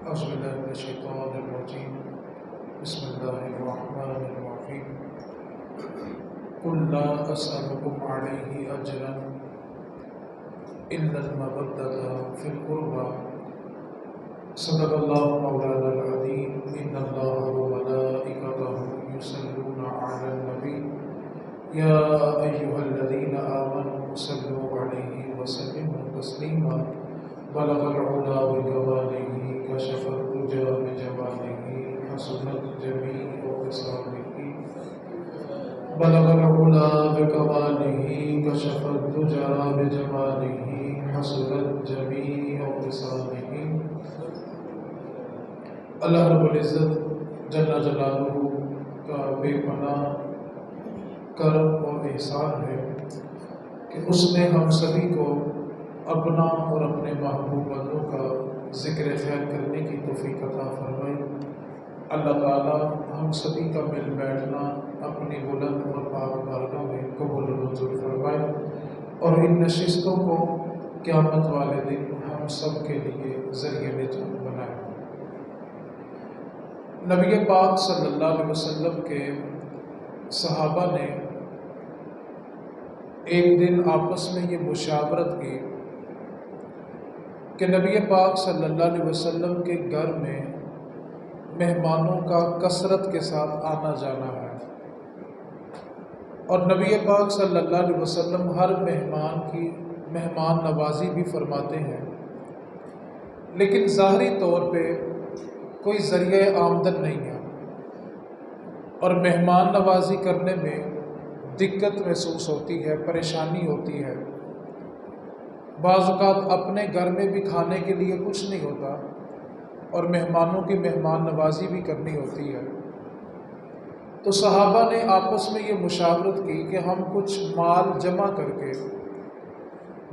أعوذ بالله من الشيطان الرجيم. بسم الله الرحمن الرحيم. قل لا أسألكم عليه أجرا إلا المودة في القربى. صدق الله مولانا العظيم. إن الله وملائكته يصلون على النبي يا أيها الذين آمنوا صلوا عليه وسلموا تسليما. بلغ العلا بكماله كشف الدجى بجماله حسنت جميع خصاله. بلغ العلا بكماله كشف الدجى بجماله حسنت جميع خصاله. اللہ رب العزت جل جلالہ کا بے پناہ کرم اور احسان ہے کہ اس نے ہم سبھی کو اپنا اور اپنے محبوب بندوں کا ذکر خیر کرنے کی توفیق عطا فرمائی۔ اللہ تعالی ہم سبھی کا مل بیٹھنا اپنی بلند اور پاک بارگاہ میں قبول و منظور فرمائے، اور ان نشستوں کو قیامت والے دن ہم سب کے لیے ذریعہ نجات بنائے۔ نبی پاک صلی اللہ علیہ وسلم کے صحابہ نے ایک دن آپس میں یہ مشاورت کی کہ نبی پاک صلی اللہ علیہ وسلم کے گھر میں مہمانوں کا کثرت کے ساتھ آنا جانا ہے، اور نبی پاک صلی اللہ علیہ وسلم ہر مہمان کی مہمان نوازی بھی فرماتے ہیں، لیکن ظاہری طور پہ کوئی ذریعہ آمدن نہیں ہے، اور مہمان نوازی کرنے میں دقت محسوس ہوتی ہے، پریشانی ہوتی ہے۔ بعض اوقات اپنے گھر میں بھی کھانے کے لیے کچھ نہیں ہوتا، اور مہمانوں کی مہمان نوازی بھی کرنی ہوتی ہے۔ تو صحابہ نے آپس میں یہ مشاورت کی کہ ہم کچھ مال جمع کر کے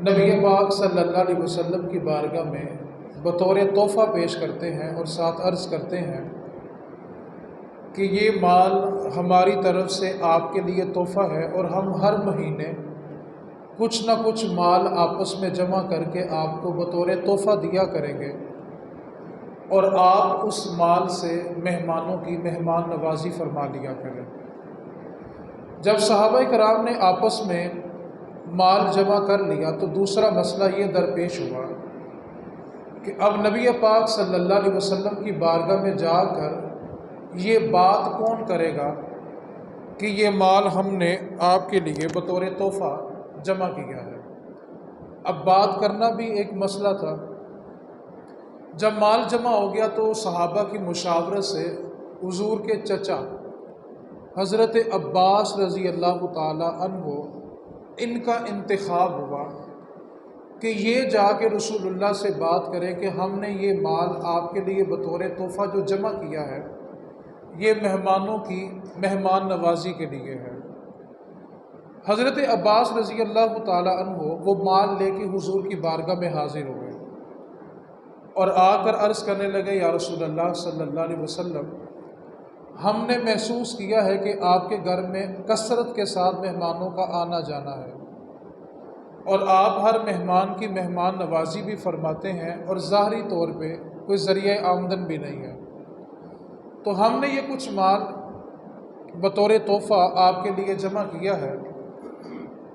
نبی پاک صلی اللہ علیہ وسلم کی بارگاہ میں بطور تحفہ پیش کرتے ہیں، اور ساتھ عرض کرتے ہیں کہ یہ مال ہماری طرف سے آپ کے لیے تحفہ ہے، اور ہم ہر مہینے کچھ نہ کچھ مال آپس میں جمع کر کے آپ کو بطور تحفہ دیا کریں گے، اور آپ اس مال سے مہمانوں کی مہمان نوازی فرما لیا کریں۔ جب صحابہ کرام نے آپس میں مال جمع کر لیا تو دوسرا مسئلہ یہ درپیش ہوا کہ اب نبی پاک صلی اللہ علیہ وسلم کی بارگاہ میں جا کر یہ بات کون کرے گا کہ یہ مال ہم نے آپ کے لیے بطور تحفہ جمع کیا ہے۔ اب بات کرنا بھی ایک مسئلہ تھا۔ جب مال جمع ہو گیا تو صحابہ کی مشاورت سے حضور کے چچا حضرت عباس رضی اللہ تعالی عنہ ان کا انتخاب ہوا کہ یہ جا کے رسول اللہ سے بات کریں کہ ہم نے یہ مال آپ کے لیے بطور تحفہ جو جمع کیا ہے یہ مہمانوں کی مہمان نوازی کے لیے ہے۔ حضرت عباس رضی اللہ تعالی عنہ وہ مال لے کے حضور کی بارگاہ میں حاضر ہوئے، اور آ کر عرض کرنے لگے، یا رسول اللہ صلی اللہ علیہ وسلم، ہم نے محسوس کیا ہے کہ آپ کے گھر میں کثرت کے ساتھ مہمانوں کا آنا جانا ہے، اور آپ ہر مہمان کی مہمان نوازی بھی فرماتے ہیں، اور ظاہری طور پہ کوئی ذریعہ آمدن بھی نہیں ہے، تو ہم نے یہ کچھ مال بطور تحفہ آپ کے لیے جمع کیا ہے،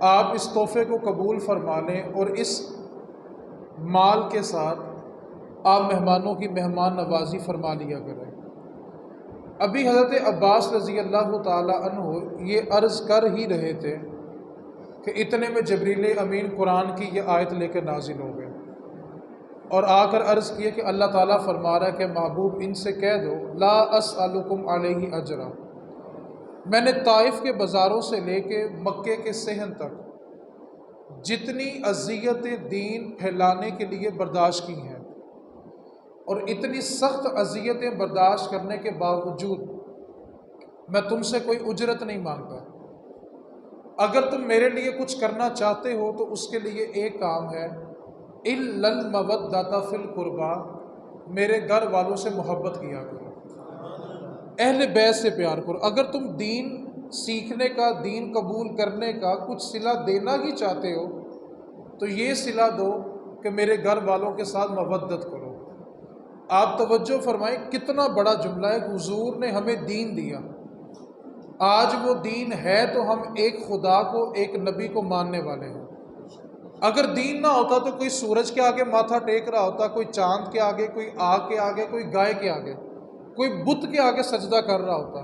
آپ اس تحفے کو قبول فرما لیں، اور اس مال کے ساتھ آپ مہمانوں کی مہمان نوازی فرما لیا کریں۔ ابھی حضرت عباس رضی اللہ تعالی عنہ یہ عرض کر ہی رہے تھے کہ اتنے میں جبریل امین قرآن کی یہ آیت لے کر نازل ہو گئے، اور آ کر عرض کیے کہ اللہ تعالیٰ فرما رہا ہے کہ محبوب ان سے کہہ دو، لا اسألکم علیہ اجرا، میں نے طائف کے بازاروں سے لے کے مکے کے صحن تک جتنی اذیتیں دین پھیلانے کے لیے برداشت کی ہیں، اور اتنی سخت اذیتیں برداشت کرنے کے باوجود میں تم سے کوئی اجرت نہیں مانگتا۔ اگر تم میرے لیے کچھ کرنا چاہتے ہو تو اس کے لیے ایک کام ہے، اِلَّا الْمَوَدَّةَ فِي الْقُرْبَى، میرے گھر والوں سے محبت کیا کرو، اہل بیت سے پیار کرو۔ اگر تم دین سیکھنے کا، دین قبول کرنے کا کچھ صلہ دینا ہی چاہتے ہو تو یہ صلہ دو کہ میرے گھر والوں کے ساتھ مودت کرو۔ آپ توجہ فرمائیں کتنا بڑا جملہ ہے کہ حضور نے ہمیں دین دیا، آج وہ دین ہے تو ہم ایک خدا کو، ایک نبی کو ماننے والے ہیں۔ اگر دین نہ ہوتا تو کوئی سورج کے آگے ماتھا ٹیک رہا ہوتا، کوئی چاند کے آگے، کوئی آگ کے آگے، کوئی گائے کے آگے، کوئی بت کے آگے سجدہ کر رہا ہوتا۔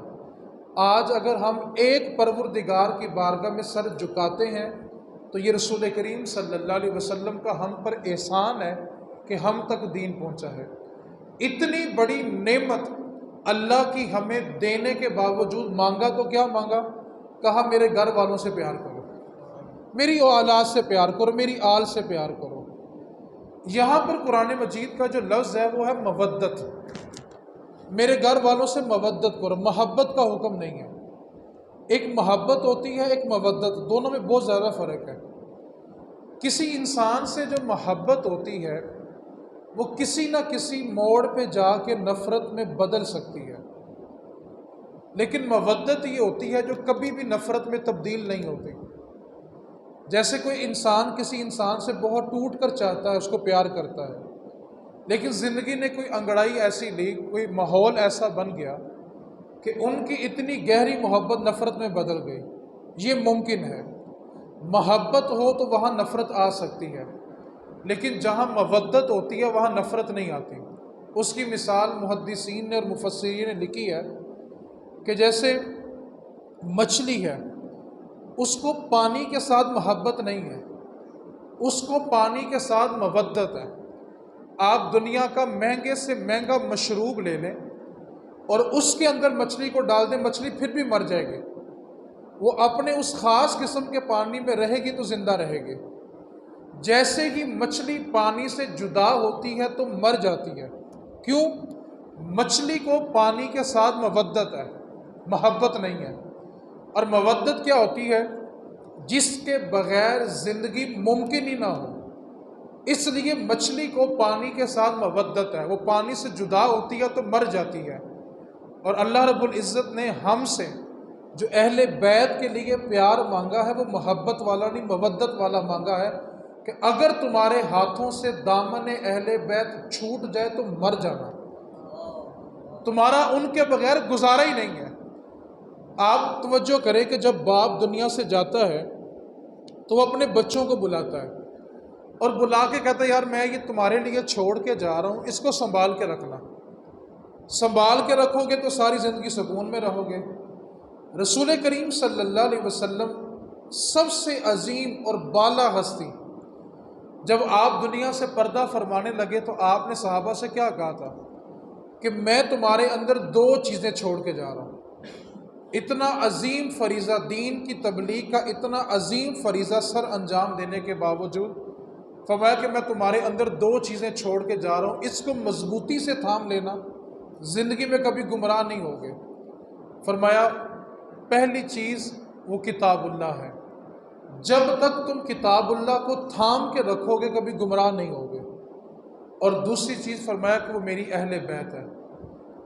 آج اگر ہم ایک پروردگار کی بارگاہ میں سر جھکاتے ہیں تو یہ رسول کریم صلی اللہ علیہ وسلم کا ہم پر احسان ہے کہ ہم تک دین پہنچا ہے۔ اتنی بڑی نعمت اللہ کی ہمیں دینے کے باوجود مانگا تو کیا مانگا؟ کہا میرے گھر والوں سے پیار کرو، میری اولاد سے پیار کرو، میری آل سے پیار کرو۔ یہاں پر قرآن مجید کا جو لفظ ہے وہ ہے مودت، میرے گھر والوں سے مودت کرو، محبت کا حکم نہیں ہے۔ ایک محبت ہوتی ہے، ایک مودت، دونوں میں بہت زیادہ فرق ہے۔ کسی انسان سے جو محبت ہوتی ہے وہ کسی نہ کسی موڑ پہ جا کے نفرت میں بدل سکتی ہے، لیکن مودت یہ ہوتی ہے جو کبھی بھی نفرت میں تبدیل نہیں ہوتی۔ جیسے کوئی انسان کسی انسان سے بہت ٹوٹ کر چاہتا ہے، اس کو پیار کرتا ہے، لیکن زندگی نے کوئی انگڑائی ایسی لی، کوئی ماحول ایسا بن گیا کہ ان کی اتنی گہری محبت نفرت میں بدل گئی۔ یہ ممکن ہے، محبت ہو تو وہاں نفرت آ سکتی ہے، لیکن جہاں مودت ہوتی ہے وہاں نفرت نہیں آتی۔ اس کی مثال محدثین نے اور مفسرین نے لکھی ہے کہ جیسے مچھلی ہے، اس کو پانی کے ساتھ محبت نہیں ہے، اس کو پانی کے ساتھ مودت ہے۔ آپ دنیا کا مہنگے سے مہنگا مشروب لے لیں اور اس کے اندر مچھلی کو ڈال دیں، مچھلی پھر بھی مر جائے گی، وہ اپنے اس خاص قسم کے پانی میں رہے گی تو زندہ رہے گی۔ جیسے ہی مچھلی پانی سے جدا ہوتی ہے تو مر جاتی ہے۔ کیوں؟ مچھلی کو پانی کے ساتھ مودت ہے، محبت نہیں ہے۔ اور مودت کیا ہوتی ہے؟ جس کے بغیر زندگی ممکن ہی نہ ہو۔ اس لیے مچھلی کو پانی کے ساتھ مودت ہے، وہ پانی سے جدا ہوتی ہے تو مر جاتی ہے۔ اور اللہ رب العزت نے ہم سے جو اہل بیت کے لیے پیار مانگا ہے وہ محبت والا نہیں، مودت والا مانگا ہے کہ اگر تمہارے ہاتھوں سے دامن اہل بیت چھوٹ جائے تو مر جانا، تمہارا ان کے بغیر گزارا ہی نہیں ہے۔ آپ توجہ کریں کہ جب باپ دنیا سے جاتا ہے تو وہ اپنے بچوں کو بلاتا ہے اور بلا کے کہتا ہے یار میں یہ تمہارے لیے چھوڑ کے جا رہا ہوں، اس کو سنبھال کے رکھنا، سنبھال کے رکھو گے تو ساری زندگی سکون میں رہو گے۔ رسول کریم صلی اللہ علیہ وسلم سب سے عظیم اور بالا ہستی، جب آپ دنیا سے پردہ فرمانے لگے تو آپ نے صحابہ سے کیا کہا تھا کہ میں تمہارے اندر دو چیزیں چھوڑ کے جا رہا ہوں۔ اتنا عظیم فریضہ، دین کی تبلیغ کا اتنا عظیم فریضہ سر انجام دینے کے باوجود فرمایا کہ میں تمہارے اندر دو چیزیں چھوڑ کے جا رہا ہوں، اس کو مضبوطی سے تھام لینا، زندگی میں کبھی گمراہ نہیں ہوگے۔ فرمایا پہلی چیز وہ کتاب اللہ ہے، جب تک تم کتاب اللہ کو تھام کے رکھو گے کبھی گمراہ نہیں ہوگے۔ اور دوسری چیز فرمایا کہ وہ میری اہل بیت ہے،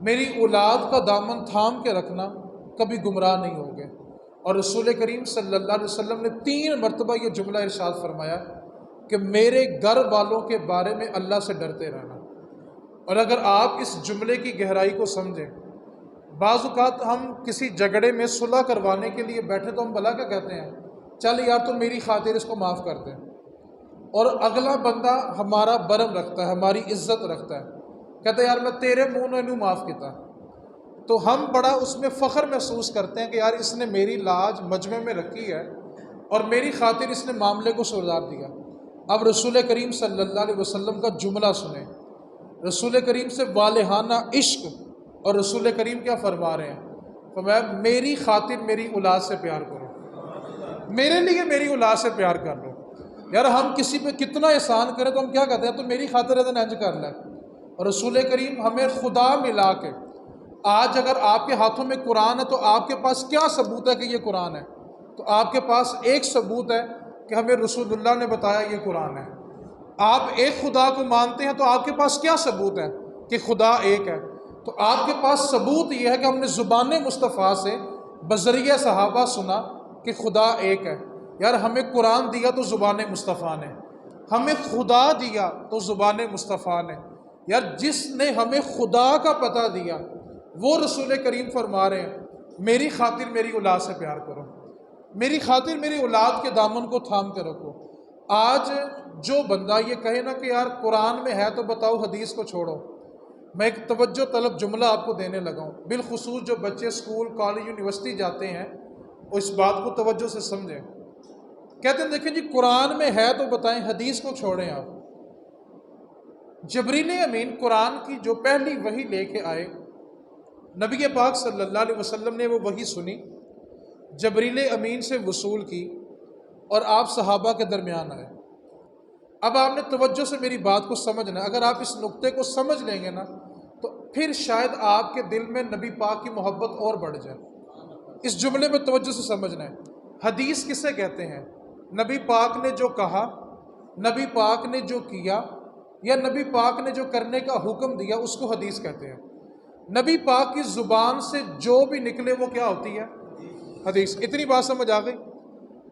میری اولاد کا دامن تھام کے رکھنا، کبھی گمراہ نہیں ہوگے۔ اور رسول کریم صلی اللہ علیہ وسلم نے 3 مرتبہ یہ جملہ ارشاد فرمایا کہ میرے گھر والوں کے بارے میں اللہ سے ڈرتے رہنا۔ اور اگر آپ اس جملے کی گہرائی کو سمجھیں، بعض اوقات ہم کسی جھگڑے میں صلح کروانے کے لیے بیٹھے تو ہم بھلا کیا کہتے ہیں، چل یار تو میری خاطر اس کو معاف کر دیں، اور اگلا بندہ ہمارا برم رکھتا ہے، ہماری عزت رکھتا ہے، کہتا ہے یار میں تیرے منہ نے معاف کیتا، تو ہم بڑا اس میں فخر محسوس کرتے ہیں کہ یار اس نے میری لاج مجمع میں رکھی ہے اور میری خاطر اس نے معاملے کو سلجھا دیا۔ اب رسول کریم صلی اللہ علیہ وسلم کا جملہ سنیں، رسول کریم سے والہانہ عشق، اور رسول کریم کیا فرما رہے ہیں؟ فرمایا میری خاطر میری اولاد سے پیار کرو، میرے لیے میری اولاد سے پیار کر لو۔ یار ہم کسی پہ کتنا احسان کریں تو ہم کیا کہتے ہیں، تو میری خاطر ادن انج کر لیں۔ اور رسول کریم ہمیں خدا ملا کے، آج اگر آپ کے ہاتھوں میں قرآن ہے تو آپ کے پاس کیا ثبوت ہے کہ یہ قرآن ہے؟ تو آپ کے پاس ایک ثبوت ہے کہ ہمیں رسول اللہ نے بتایا یہ قرآن ہے۔ آپ ایک خدا کو مانتے ہیں تو آپ کے پاس کیا ثبوت ہے کہ خدا ایک ہے؟ تو آپ کے پاس ثبوت یہ ہے کہ ہم نے زبان مصطفیٰ سے بذریعہ صحابہ سنا کہ خدا ایک ہے۔ یار ہمیں قرآن دیا تو زبان مصطفیٰ نے، ہمیں خدا دیا تو زبان مصطفیٰ نے۔ یار جس نے ہمیں خدا کا پتہ دیا وہ رسول کریم فرما رہے ہیں میری خاطر میری اولاد سے پیار کرو، میری خاطر میری اولاد کے دامن کو تھام کے رکھو۔ آج جو بندہ یہ کہے نا کہ یار قرآن میں ہے تو بتاؤ حدیث کو چھوڑو، میں ایک توجہ طلب جملہ آپ کو دینے لگا ہوں، بالخصوص جو بچے اسکول کالج یونیورسٹی جاتے ہیں وہ اس بات کو توجہ سے سمجھیں۔ کہتے ہیں دیکھیں جی قرآن میں ہے تو بتائیں، حدیث کو چھوڑیں آپ۔ جبریل امین قرآن کی جو پہلی وحی لے کے آئے، نبی پاک صلی اللہ علیہ وسلم نے وہ وحی سنی، جبریل امین سے وصول کی اور آپ صحابہ کے درمیان آئے۔ اب آپ نے توجہ سے میری بات کو سمجھنا ہے، اگر آپ اس نقطے کو سمجھ لیں گے نا تو پھر شاید آپ کے دل میں نبی پاک کی محبت اور بڑھ جائے۔ اس جملے میں توجہ سے سمجھنا ہے، حدیث کسے کہتے ہیں؟ نبی پاک نے جو کہا، نبی پاک نے جو کیا، یا نبی پاک نے جو کرنے کا حکم دیا اس کو حدیث کہتے ہیں۔ نبی پاک کی زبان سے جو بھی نکلے وہ کیا ہوتی ہے؟ حدیث۔ اتنی بات سمجھ آ گئی؟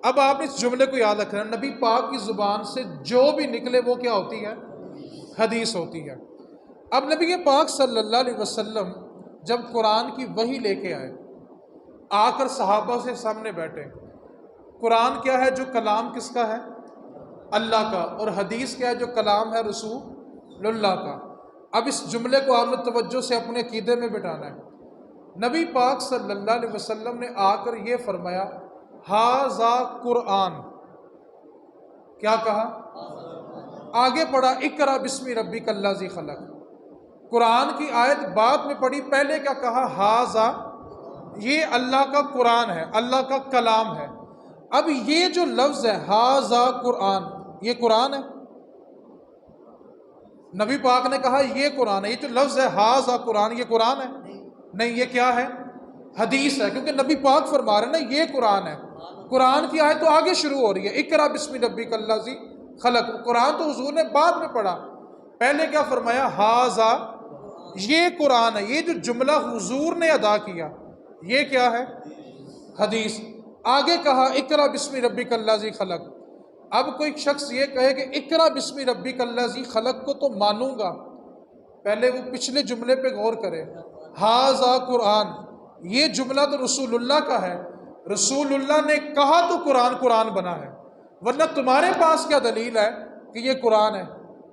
اب آپ نے اس جملے کو یاد رکھنا، نبی پاک کی زبان سے جو بھی نکلے وہ کیا ہوتی ہے؟ حدیث ہوتی ہے۔ اب نبی پاک صلی اللہ علیہ وسلم جب قرآن کی وحی لے کے آئے، آ کر صحابہ سے سامنے بیٹھے، قرآن کیا ہے جو کلام کس کا ہے؟ اللہ کا، اور حدیث کیا ہے جو کلام ہے رسول اللہ کا۔ اب اس جملے کو آپ نے توجہ سے اپنے عقیدے میں بٹھانا ہے۔ نبی پاک صلی اللہ علیہ وسلم نے آ کر یہ فرمایا ھذا قرآن، کیا کہا؟ آگے پڑھا اقرأ بسم ربک الذی خلق، قرآن کی آیت بعد میں پڑھی، پہلے کیا کہا؟ ھذا، یہ اللہ کا قرآن ہے، اللہ کا کلام ہے۔ اب یہ جو لفظ ہے ھذا قرآن، یہ قرآن ہے؟ نبی پاک نے کہا یہ قرآن ہے، یہ جو لفظ ہے ھذا قرآن، یہ قرآن ہے؟ نہیں، یہ کیا ہے؟ حدیث ہے، کیونکہ نبی پاک فرما رہے ہیں نا یہ قرآن ہے۔ قرآن کی آیت تو آگے شروع ہو رہی ہے، اقرأ بسم ربک الذی خلق، قرآن تو حضور نے بعد میں پڑھا، پہلے کیا فرمایا؟ ھذا، یہ قرآن ہے۔ یہ جو جملہ حضور نے ادا کیا یہ کیا ہے؟ حدیث۔ آگے کہا اقرأ بسم ربک الذی خلق۔ اب کوئی شخص یہ کہے کہ اقرأ بسم ربک الذی خلق کو تو مانوں گا، پہلے وہ پچھلے جملے پہ غور کرے، ھذا قرآن، یہ جملہ تو رسول اللہ کا ہے، رسول اللہ نے کہا تو قرآن بنا ہے، ورنہ تمہارے پاس کیا دلیل ہے کہ یہ قرآن ہے؟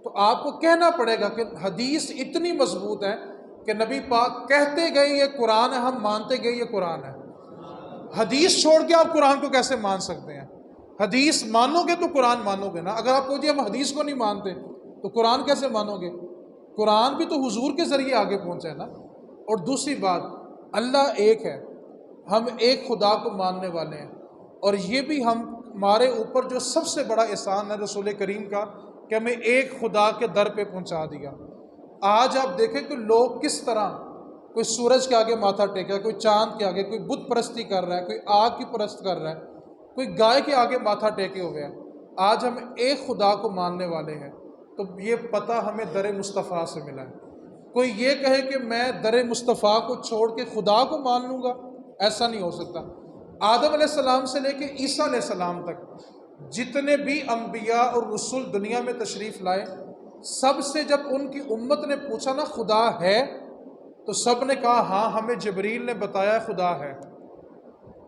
تو آپ کو کہنا پڑے گا کہ حدیث اتنی مضبوط ہے کہ نبی پاک کہتے گئے یہ قرآن ہے، ہم مانتے گئے یہ قرآن ہے۔ حدیث چھوڑ کے آپ قرآن کو کیسے مان سکتے ہیں؟ حدیث مانو گے تو قرآن مانو گے نا۔ اگر آپ کو جی ہم حدیث کو نہیں مانتے تو قرآن کیسے مانو گے؟ قرآن بھی تو حضور کے ذریعے آگے پہنچا ہے نا۔ اور دوسری بات، اللہ ایک ہے، ہم ایک خدا کو ماننے والے ہیں، اور یہ بھی ہمارے اوپر جو سب سے بڑا احسان ہے رسول کریم کا کہ ہمیں ایک خدا کے در پہ پہنچا دیا۔ آج آپ دیکھیں کہ لوگ کس طرح، کوئی سورج کے آگے ماتھا ٹیکا ہے، کوئی چاند کے آگے، کوئی بت پرستی کر رہا ہے، کوئی آگ کی پرست کر رہا ہے، کوئی گائے کے آگے ماتھا ٹیکے ہوئے ہیں۔ آج ہم ایک خدا کو ماننے والے ہیں، تو یہ پتہ ہمیں در مصطفیٰ سے ملا ہے۔ کوئی یہ کہے کہ میں در مصطفیٰ کو چھوڑ کے خدا کو مان لوں گا، ایسا نہیں ہو سکتا۔ آدم علیہ السلام سے لے کے عیسیٰ علیہ السلام تک جتنے بھی انبیاء اور رسول دنیا میں تشریف لائے، سب سے جب ان کی امت نے پوچھا نا خدا ہے، تو سب نے کہا ہاں ہمیں جبریل نے بتایا خدا ہے۔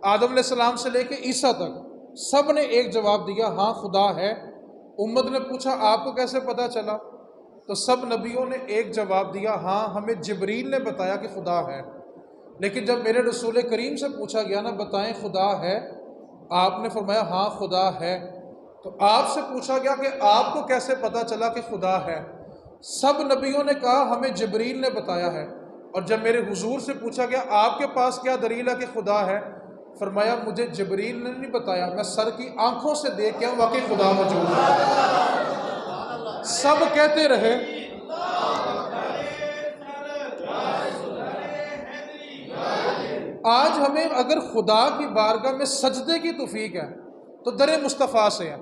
آدم علیہ السلام سے لے کے عیسیٰ تک سب نے ایک جواب دیا، ہاں خدا ہے۔ امت نے پوچھا آپ کو کیسے پتہ چلا؟ تو سب نبیوں نے ایک جواب دیا، ہاں ہمیں جبریل نے بتایا کہ خدا ہے۔ لیکن جب میرے رسول کریم سے پوچھا گیا نا بتائیں خدا ہے، آپ نے فرمایا ہاں خدا ہے۔ تو آپ سے پوچھا گیا کہ آپ کو کیسے پتہ چلا کہ خدا ہے؟ سب نبیوں نے کہا ہمیں جبریل نے بتایا ہے۔ اور جب میرے حضور سے پوچھا گیا آپ کے پاس کیا دلیل ہے کہ خدا ہے؟ فرمایا مجھے جبریل نے نہیں بتایا، میں سر کی آنکھوں سے دیکھ کے واقعی خدا موجود ہے۔ سب کہتے رہے، آج ہمیں اگر خدا کی بارگاہ میں سجدے کی توفیق ہے تو در مصطفیٰ سے ہے۔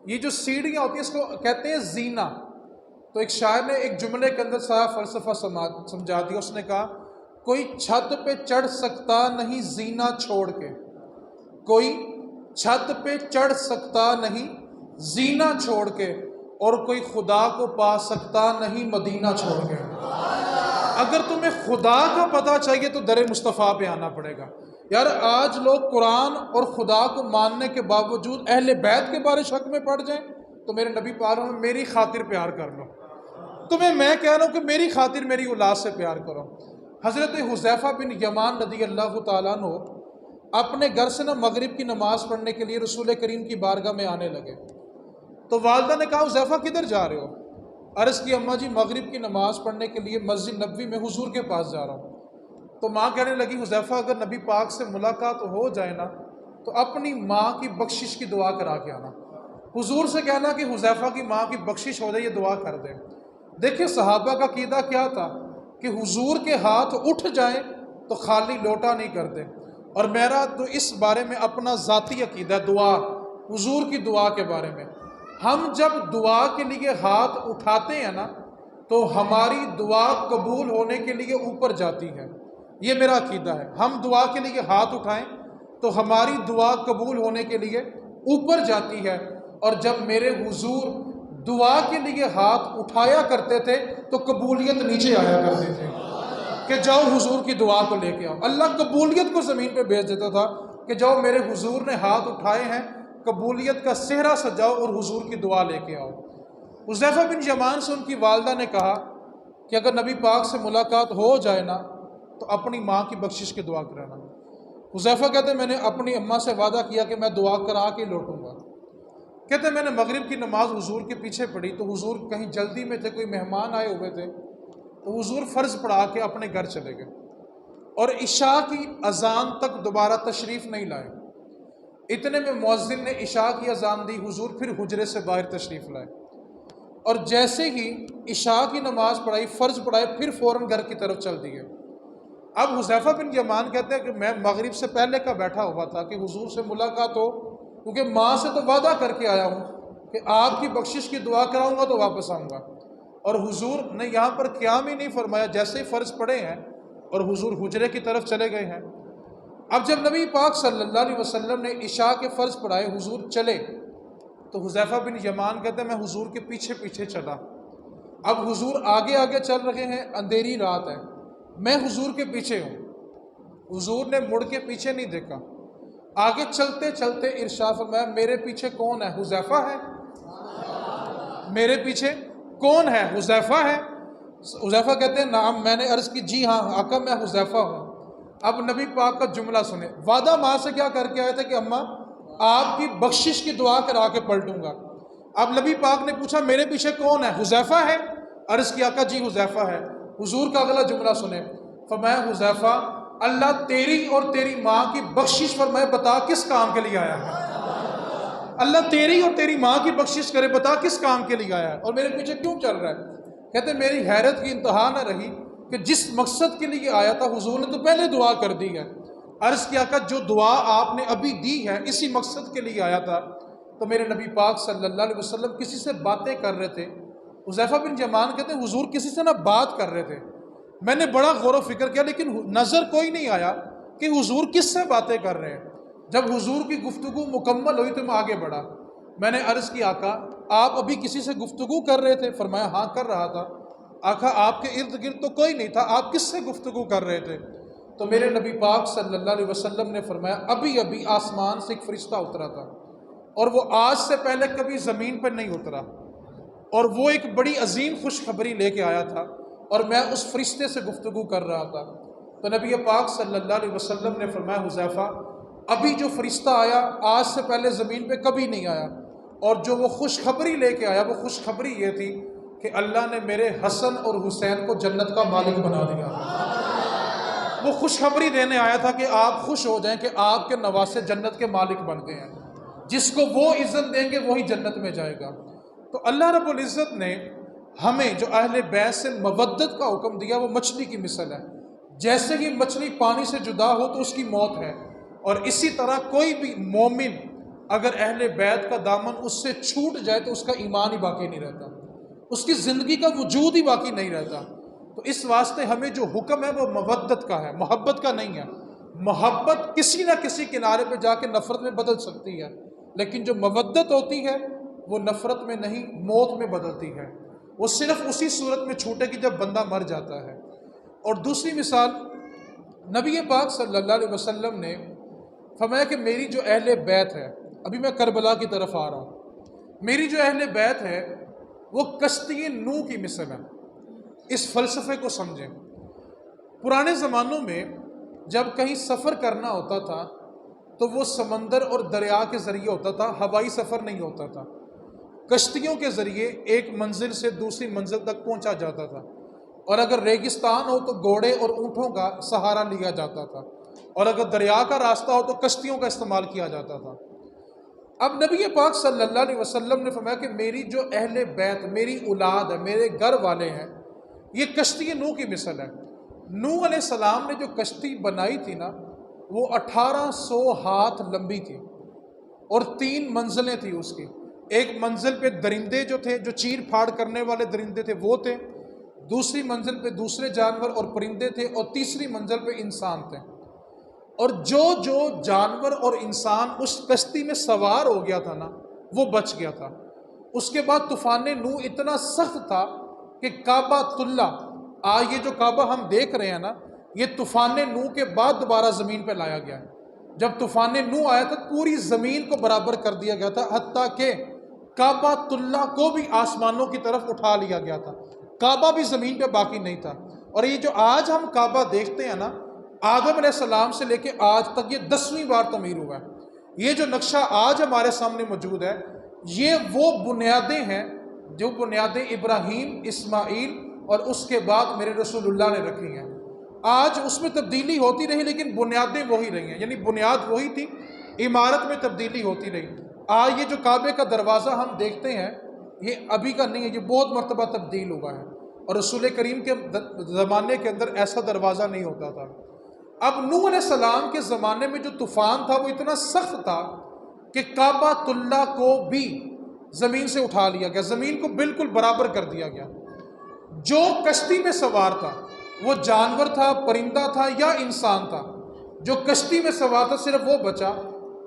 یہ جو سیڑھیاں ہوتی ہیں اس کو کہتے ہیں زینہ۔ تو ایک شاعر نے ایک جملے کے اندر سارا فلسفہ سمجھا دیا، اس نے کہا کوئی چھت پہ چڑھ سکتا نہیں زینہ چھوڑ کے، کوئی چھت پہ چڑھ سکتا نہیں زینہ چھوڑ کے، اور کوئی خدا کو پا سکتا نہیں مدینہ چھوڑ کے۔ اگر تمہیں خدا کا پتہ چاہیے تو در مصطفیٰ پہ آنا پڑے گا۔ یار آج لوگ قرآن اور خدا کو ماننے کے باوجود اہل بیت کے بارے شک میں پڑ جائیں تو میرے نبی پاک میں میری خاطر پیار کر لو۔ تمہیں میں کہہ رہا ہوں کہ میری خاطر میری اولاد سے پیار کرو۔ حضرت حذیفہ بن یمان رضی اللہ تعالیٰ عنہ اپنے گھر سے مغرب کی نماز پڑھنے کے لیے رسول کریم کی بارگاہ میں آنے لگے تو والدہ نے کہا حذیفہ کدھر جا رہے ہو؟ عرض کی اماں جی مغرب کی نماز پڑھنے کے لیے مسجد نبوی میں حضور کے پاس جا رہا ہوں۔ تو ماں کہنے لگی حذیفہ اگر نبی پاک سے ملاقات ہو جائے نا تو اپنی ماں کی بخشش کی دعا کرا کے آنا۔ حضور سے کہنا کہ حذیفہ کی ماں کی بخشش ہو جائے، یہ دعا کر دے۔ دیکھیں صحابہ کا عقیدہ کیا تھا کہ حضور کے ہاتھ اٹھ جائیں تو خالی لوٹا نہیں کرتے، اور میرا تو اس بارے میں اپنا ذاتی عقیدہ دعا، حضور کی دعا کے بارے میں، ہم جب دعا کے لیے ہاتھ اٹھاتے ہیں نا تو ہماری دعا قبول ہونے کے لیے اوپر جاتی ہے۔ یہ میرا عقیدہ ہے، ہم دعا کے لیے ہاتھ اٹھائیں تو ہماری دعا قبول ہونے کے لیے اوپر جاتی ہے، اور جب میرے حضور دعا کے لیے ہاتھ اٹھایا کرتے تھے تو قبولیت نیچے آیا کرتے تھے کہ جاؤ حضور کی دعا کو لے کے آؤ۔ اللہ قبولیت کو زمین پہ بھیج دیتا تھا کہ جاؤ میرے حضور نے ہاتھ اٹھائے ہیں، قبولیت کا صحرا سجاؤ اور حضور کی دعا لے کے آؤ۔ حذیفہ بن یمان سے ان کی والدہ نے کہا کہ اگر نبی پاک سے ملاقات ہو جائے نا تو اپنی ماں کی بخشش کی دعا کرانا۔ حذیفہ کہتے ہیں میں نے اپنی اماں سے وعدہ کیا کہ میں دعا کرا کے لوٹوں گا۔ کہتے ہیں میں نے مغرب کی نماز حضور کے پیچھے پڑھی تو حضور کہیں جلدی میں تھے، کوئی مہمان آئے ہوئے تھے تو حضور فرض پڑھا کے اپنے گھر چلے گئے اور عشاء کی اذان تک دوبارہ تشریف نہیں لائے۔ اتنے میں مؤذن نے عشاء کی اذان دی، حضور پھر حجرے سے باہر تشریف لائے، اور جیسے ہی عشاء کی نماز پڑھائی، فرض پڑھائے، پھر فوراً گھر کی طرف چل دیے۔ اب حذیفہ بن یمان کہتے ہیں کہ میں مغرب سے پہلے کا بیٹھا ہوا تھا کہ حضور سے ملاقات ہو، کیونکہ ماں سے تو وعدہ کر کے آیا ہوں کہ آپ کی بخشش کی دعا کراؤں گا تو واپس آؤں گا، اور حضور نے یہاں پر قیام ہی نہیں فرمایا، جیسے ہی فرض پڑھے ہیں اور حضور حجرے کی طرف چلے گئے ہیں۔ اب جب نبی پاک صلی اللہ علیہ وسلم نے عشاء کے فرض پڑھائے، حضور چلے تو حذیفہ بن یمان کہتے ہیں میں حضور کے پیچھے پیچھے چلا۔ اب حضور آگے آگے چل رہے ہیں، اندھیری رات ہے، میں حضور کے پیچھے ہوں۔ حضور نے مڑ کے پیچھے نہیں دیکھا، آگے چلتے چلتے ارشاد فرمایا میرے پیچھے کون ہے؟ حذیفہ ہے۔ میرے پیچھے کون ہے؟ حذیفہ ہے۔ حذیفہ کہتے ہیں نعم، میں نے عرض کی جی ہاں آقا میں حذیفہ ہوں۔ اب نبی پاک کا جملہ سنیں، وعدہ ماں سے کیا کر کے آئے تھے کہ اماں آپ کی بخشش کی دعا کرا کے پلٹوں گا۔ اب نبی پاک نے پوچھا میرے پیچھے کون ہے؟ حذیفہ ہے۔ عرض کی آقا جی حذیفہ ہے۔ حضور کا اگلا جملہ سنیں، فرمایا حذیفہ اللہ تیری اور تیری ماں کی بخشش فرمائے، بتا کس کام کے لیے آیا ہے؟ اللہ تیری اور تیری ماں کی بخشش کرے، بتا کس کام کے لیے آیا ہے اور میرے پیچھے کیوں چل رہا ہے؟ کہتے ہیں میری حیرت کی انتہا نہ رہی کہ جس مقصد کے لیے آیا تھا حضور نے تو پہلے دعا کر دی ہے۔ عرض کیا کہ جو دعا آپ نے ابھی دی ہے اسی مقصد کے لیے آیا تھا۔ تو میرے نبی پاک صلی اللہ علیہ وسلم کسی سے باتیں کر رہے تھے۔ حذیفہ بن یمان کہتے ہیں حضور کسی سے نہ بات کر رہے تھے، میں نے بڑا غور و فکر کیا لیکن نظر کوئی نہیں آیا کہ حضور کس سے باتیں کر رہے ہیں۔ جب حضور کی گفتگو مکمل ہوئی تو میں آگے بڑھا، میں نے عرض کی آقا آپ ابھی کسی سے گفتگو کر رہے تھے؟ فرمایا ہاں کر رہا تھا۔ آقا آپ کے ارد گرد تو کوئی نہیں تھا، آپ کس سے گفتگو کر رہے تھے؟ تو میرے نبی پاک صلی اللہ علیہ وسلم نے فرمایا ابھی ابھی آسمان سے ایک فرشتہ اترا تھا اور وہ آج سے پہلے کبھی زمین پر نہیں اترا، اور وہ ایک بڑی عظیم خوشخبری لے کے آیا تھا اور میں اس فرشتے سے گفتگو کر رہا تھا۔ تو نبی پاک صلی اللہ علیہ وسلم نے فرمایا حذیفہ ابھی جو فرشتہ آیا آج سے پہلے زمین پہ کبھی نہیں آیا، اور جو وہ خوشخبری لے کے آیا وہ خوشخبری یہ تھی کہ اللہ نے میرے حسن اور حسین کو جنت کا مالک بنا دیا۔ وہ خوشخبری دینے آیا تھا کہ آپ خوش ہو جائیں کہ آپ کے نواسے جنت کے مالک بن گئے ہیں، جس کو وہ عزت دیں گے وہی جنت میں جائے گا۔ تو اللہ رب العزت نے ہمیں جو اہل بیت سے مودت کا حکم دیا وہ مچھلی کی مثل ہے، جیسے ہی مچھلی پانی سے جدا ہو تو اس کی موت ہے، اور اسی طرح کوئی بھی مومن اگر اہل بیت کا دامن اس سے چھوٹ جائے تو اس کا ایمان ہی باقی نہیں رہتا، اس کی زندگی کا وجود ہی باقی نہیں رہتا۔ تو اس واسطے ہمیں جو حکم ہے وہ مودت کا ہے، محبت کا نہیں ہے۔ محبت کسی نہ کسی کنارے پہ جا کے نفرت میں بدل سکتی ہے، لیکن جو مودت ہوتی ہے وہ نفرت میں نہیں موت میں بدلتی ہے، وہ صرف اسی صورت میں چھوٹے گی جب بندہ مر جاتا ہے۔ اور دوسری مثال نبی پاک صلی اللہ علیہ وسلم نے فرمایا کہ میری جو اہل بیت ہے، ابھی میں کربلا کی طرف آ رہا ہوں، میری جو اہل بیت ہے وہ کشتی نوح کی مثل ہے۔ اس فلسفے کو سمجھیں۔ پرانے زمانوں میں جب کہیں سفر کرنا ہوتا تھا تو وہ سمندر اور دریا کے ذریعے ہوتا تھا، ہوائی سفر نہیں ہوتا تھا۔ کشتیوں کے ذریعے ایک منزل سے دوسری منزل تک پہنچا جاتا تھا، اور اگر ریگستان ہو تو گھوڑے اور اونٹوں کا سہارا لیا جاتا تھا، اور اگر دریا کا راستہ ہو تو کشتیوں کا استعمال کیا جاتا تھا۔ اب نبی پاک صلی اللہ علیہ وسلم نے فرمایا کہ میری جو اہل بیت، میری اولاد ہے، میرے گھر والے ہیں، یہ کشتی نوح کی مثل ہے۔ نوح علیہ السلام نے جو کشتی بنائی تھی نا، وہ 1800 ہاتھ لمبی تھی اور 3 منزلیں تھی اس کی۔ ایک منزل پہ درندے جو تھے، جو چیر پھاڑ کرنے والے درندے تھے وہ تھے، دوسری منزل پہ دوسرے جانور اور پرندے تھے، اور تیسری منزل پہ انسان تھے۔ اور جو جانور اور انسان اس کشتی میں سوار ہو گیا تھا نا، وہ بچ گیا تھا۔ اس کے بعد طوفان نوح اتنا سخت تھا کہ کعبہ اللہ، یہ جو کعبہ ہم دیکھ رہے ہیں نا، یہ طوفان نوح کے بعد دوبارہ زمین پہ لایا گیا ہے۔ جب طوفان نوح آیا تھا پوری زمین کو برابر کر دیا گیا تھا، حتیٰ کہ کعبہ اللہ کو بھی آسمانوں کی طرف اٹھا لیا گیا تھا، کعبہ بھی زمین پہ باقی نہیں تھا۔ اور یہ جو آج ہم کعبہ دیکھتے ہیں نا، آدم علیہ السلام سے لے کے آج تک یہ 10ویں بار تعمیر ہوا ہے۔ یہ جو نقشہ آج ہمارے سامنے موجود ہے، یہ وہ بنیادیں ہیں جو بنیادیں ابراہیم، اسماعیل اور اس کے بعد میرے رسول اللہ نے رکھی ہیں۔ آج اس میں تبدیلی ہوتی رہی لیکن بنیادیں وہی رہی ہیں، یعنی بنیاد وہی تھی، عمارت میں تبدیلی ہوتی رہی۔ آج یہ جو کعبے کا دروازہ ہم دیکھتے ہیں، یہ ابھی کا نہیں ہے، یہ بہت مرتبہ تبدیل ہوا ہے، اور رسول کریم کے زمانے کے اندر ایسا دروازہ نہیں ہوتا تھا۔ اب نوح علیہ السلام کے زمانے میں جو طوفان تھا وہ اتنا سخت تھا کہ کعبہ اللہ کو بھی زمین سے اٹھا لیا گیا، زمین کو بالکل برابر کر دیا گیا۔ جو کشتی میں سوار تھا وہ جانور تھا، پرندہ تھا یا انسان تھا، جو کشتی میں سوار تھا صرف وہ بچا،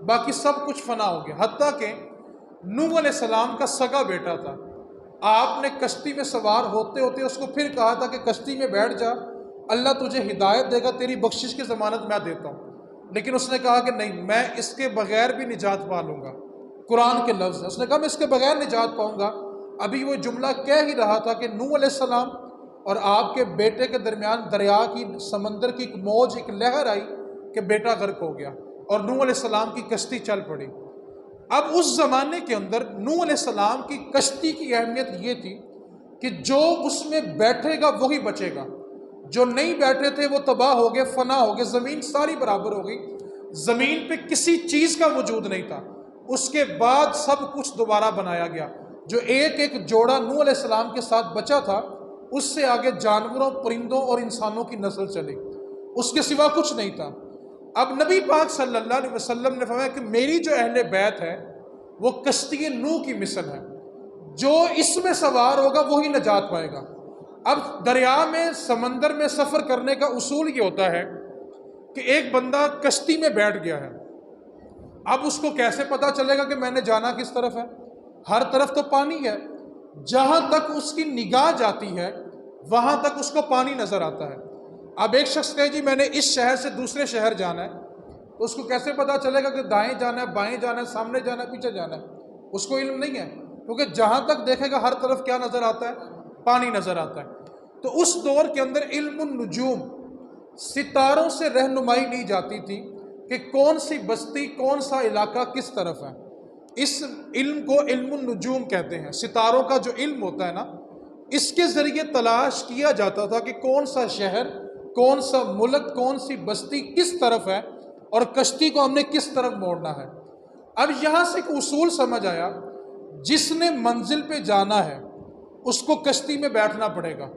باقی سب کچھ فنا ہو گیا۔ حتیٰ کہ نوح علیہ السلام کا سگا بیٹا تھا، آپ نے کشتی میں سوار ہوتے ہوتے اس کو پھر کہا تھا کہ کشتی میں بیٹھ جا، اللہ تجھے ہدایت دے گا، تیری بخشش کی ضمانت میں دیتا ہوں، لیکن اس نے کہا کہ نہیں، میں اس کے بغیر بھی نجات پا لوں گا۔ قرآن کے لفظ ہے، اس نے کہا میں اس کے بغیر نجات پاؤں گا۔ ابھی وہ جملہ کہہ ہی رہا تھا کہ نوح علیہ السلام اور آپ کے بیٹے کے درمیان دریا کی، سمندر کی ایک موج، ایک لہر آئی کہ بیٹا غرق ہو گیا، اور نوح علیہ السلام کی کشتی چل پڑی۔ اب اس زمانے کے اندر نوح علیہ السلام کی کشتی کی اہمیت یہ تھی کہ جو اس میں بیٹھے گا وہی بچے گا، جو نہیں بیٹھے تھے وہ تباہ ہو گئے، فنا ہو گئے، زمین ساری برابر ہو گئی، زمین پہ کسی چیز کا وجود نہیں تھا۔ اس کے بعد سب کچھ دوبارہ بنایا گیا۔ جو ایک ایک جوڑا نوح علیہ السلام کے ساتھ بچا تھا، اس سے آگے جانوروں، پرندوں اور انسانوں کی نسل چلی، اس کے سوا کچھ نہیں تھا۔ اب نبی پاک صلی اللہ علیہ وسلم نے فرمایا کہ میری جو اہل بیت ہے وہ کشتی نوح کی مثل ہے، جو اس میں سوار ہوگا وہی نجات پائے گا۔ اب دریا میں، سمندر میں سفر کرنے کا اصول یہ ہوتا ہے کہ ایک بندہ کشتی میں بیٹھ گیا ہے، اب اس کو کیسے پتا چلے گا کہ میں نے جانا کس طرف ہے؟ ہر طرف تو پانی ہے، جہاں تک اس کی نگاہ جاتی ہے وہاں تک اس کو پانی نظر آتا ہے۔ اب ایک شخص کہے جی میں نے اس شہر سے دوسرے شہر جانا ہے، تو اس کو کیسے پتا چلے گا کہ دائیں جانا ہے، بائیں جانا ہے، سامنے جانا ہے، پیچھے جانا ہے؟ اس کو علم نہیں ہے، کیونکہ جہاں تک دیکھے گا ہر طرف کیا نظر آتا ہے؟ پانی نظر آتا ہے۔ تو اس دور کے اندر علم النجوم، ستاروں سے رہنمائی لی جاتی تھی کہ کون سی بستی، کون سا علاقہ کس طرف ہے۔ اس علم کو علم النجوم کہتے ہیں۔ ستاروں کا جو علم ہوتا ہے نا، اس کے ذریعے تلاش کیا جاتا تھا کہ کون سا شہر، کون سا ملک، کون سی بستی کس طرف ہے، اور کشتی کو ہم نے کس طرف موڑنا ہے۔ اب یہاں سے ایک اصول سمجھ آیا، جس نے منزل پہ جانا ہے اس کو کشتی میں بیٹھنا پڑے گا،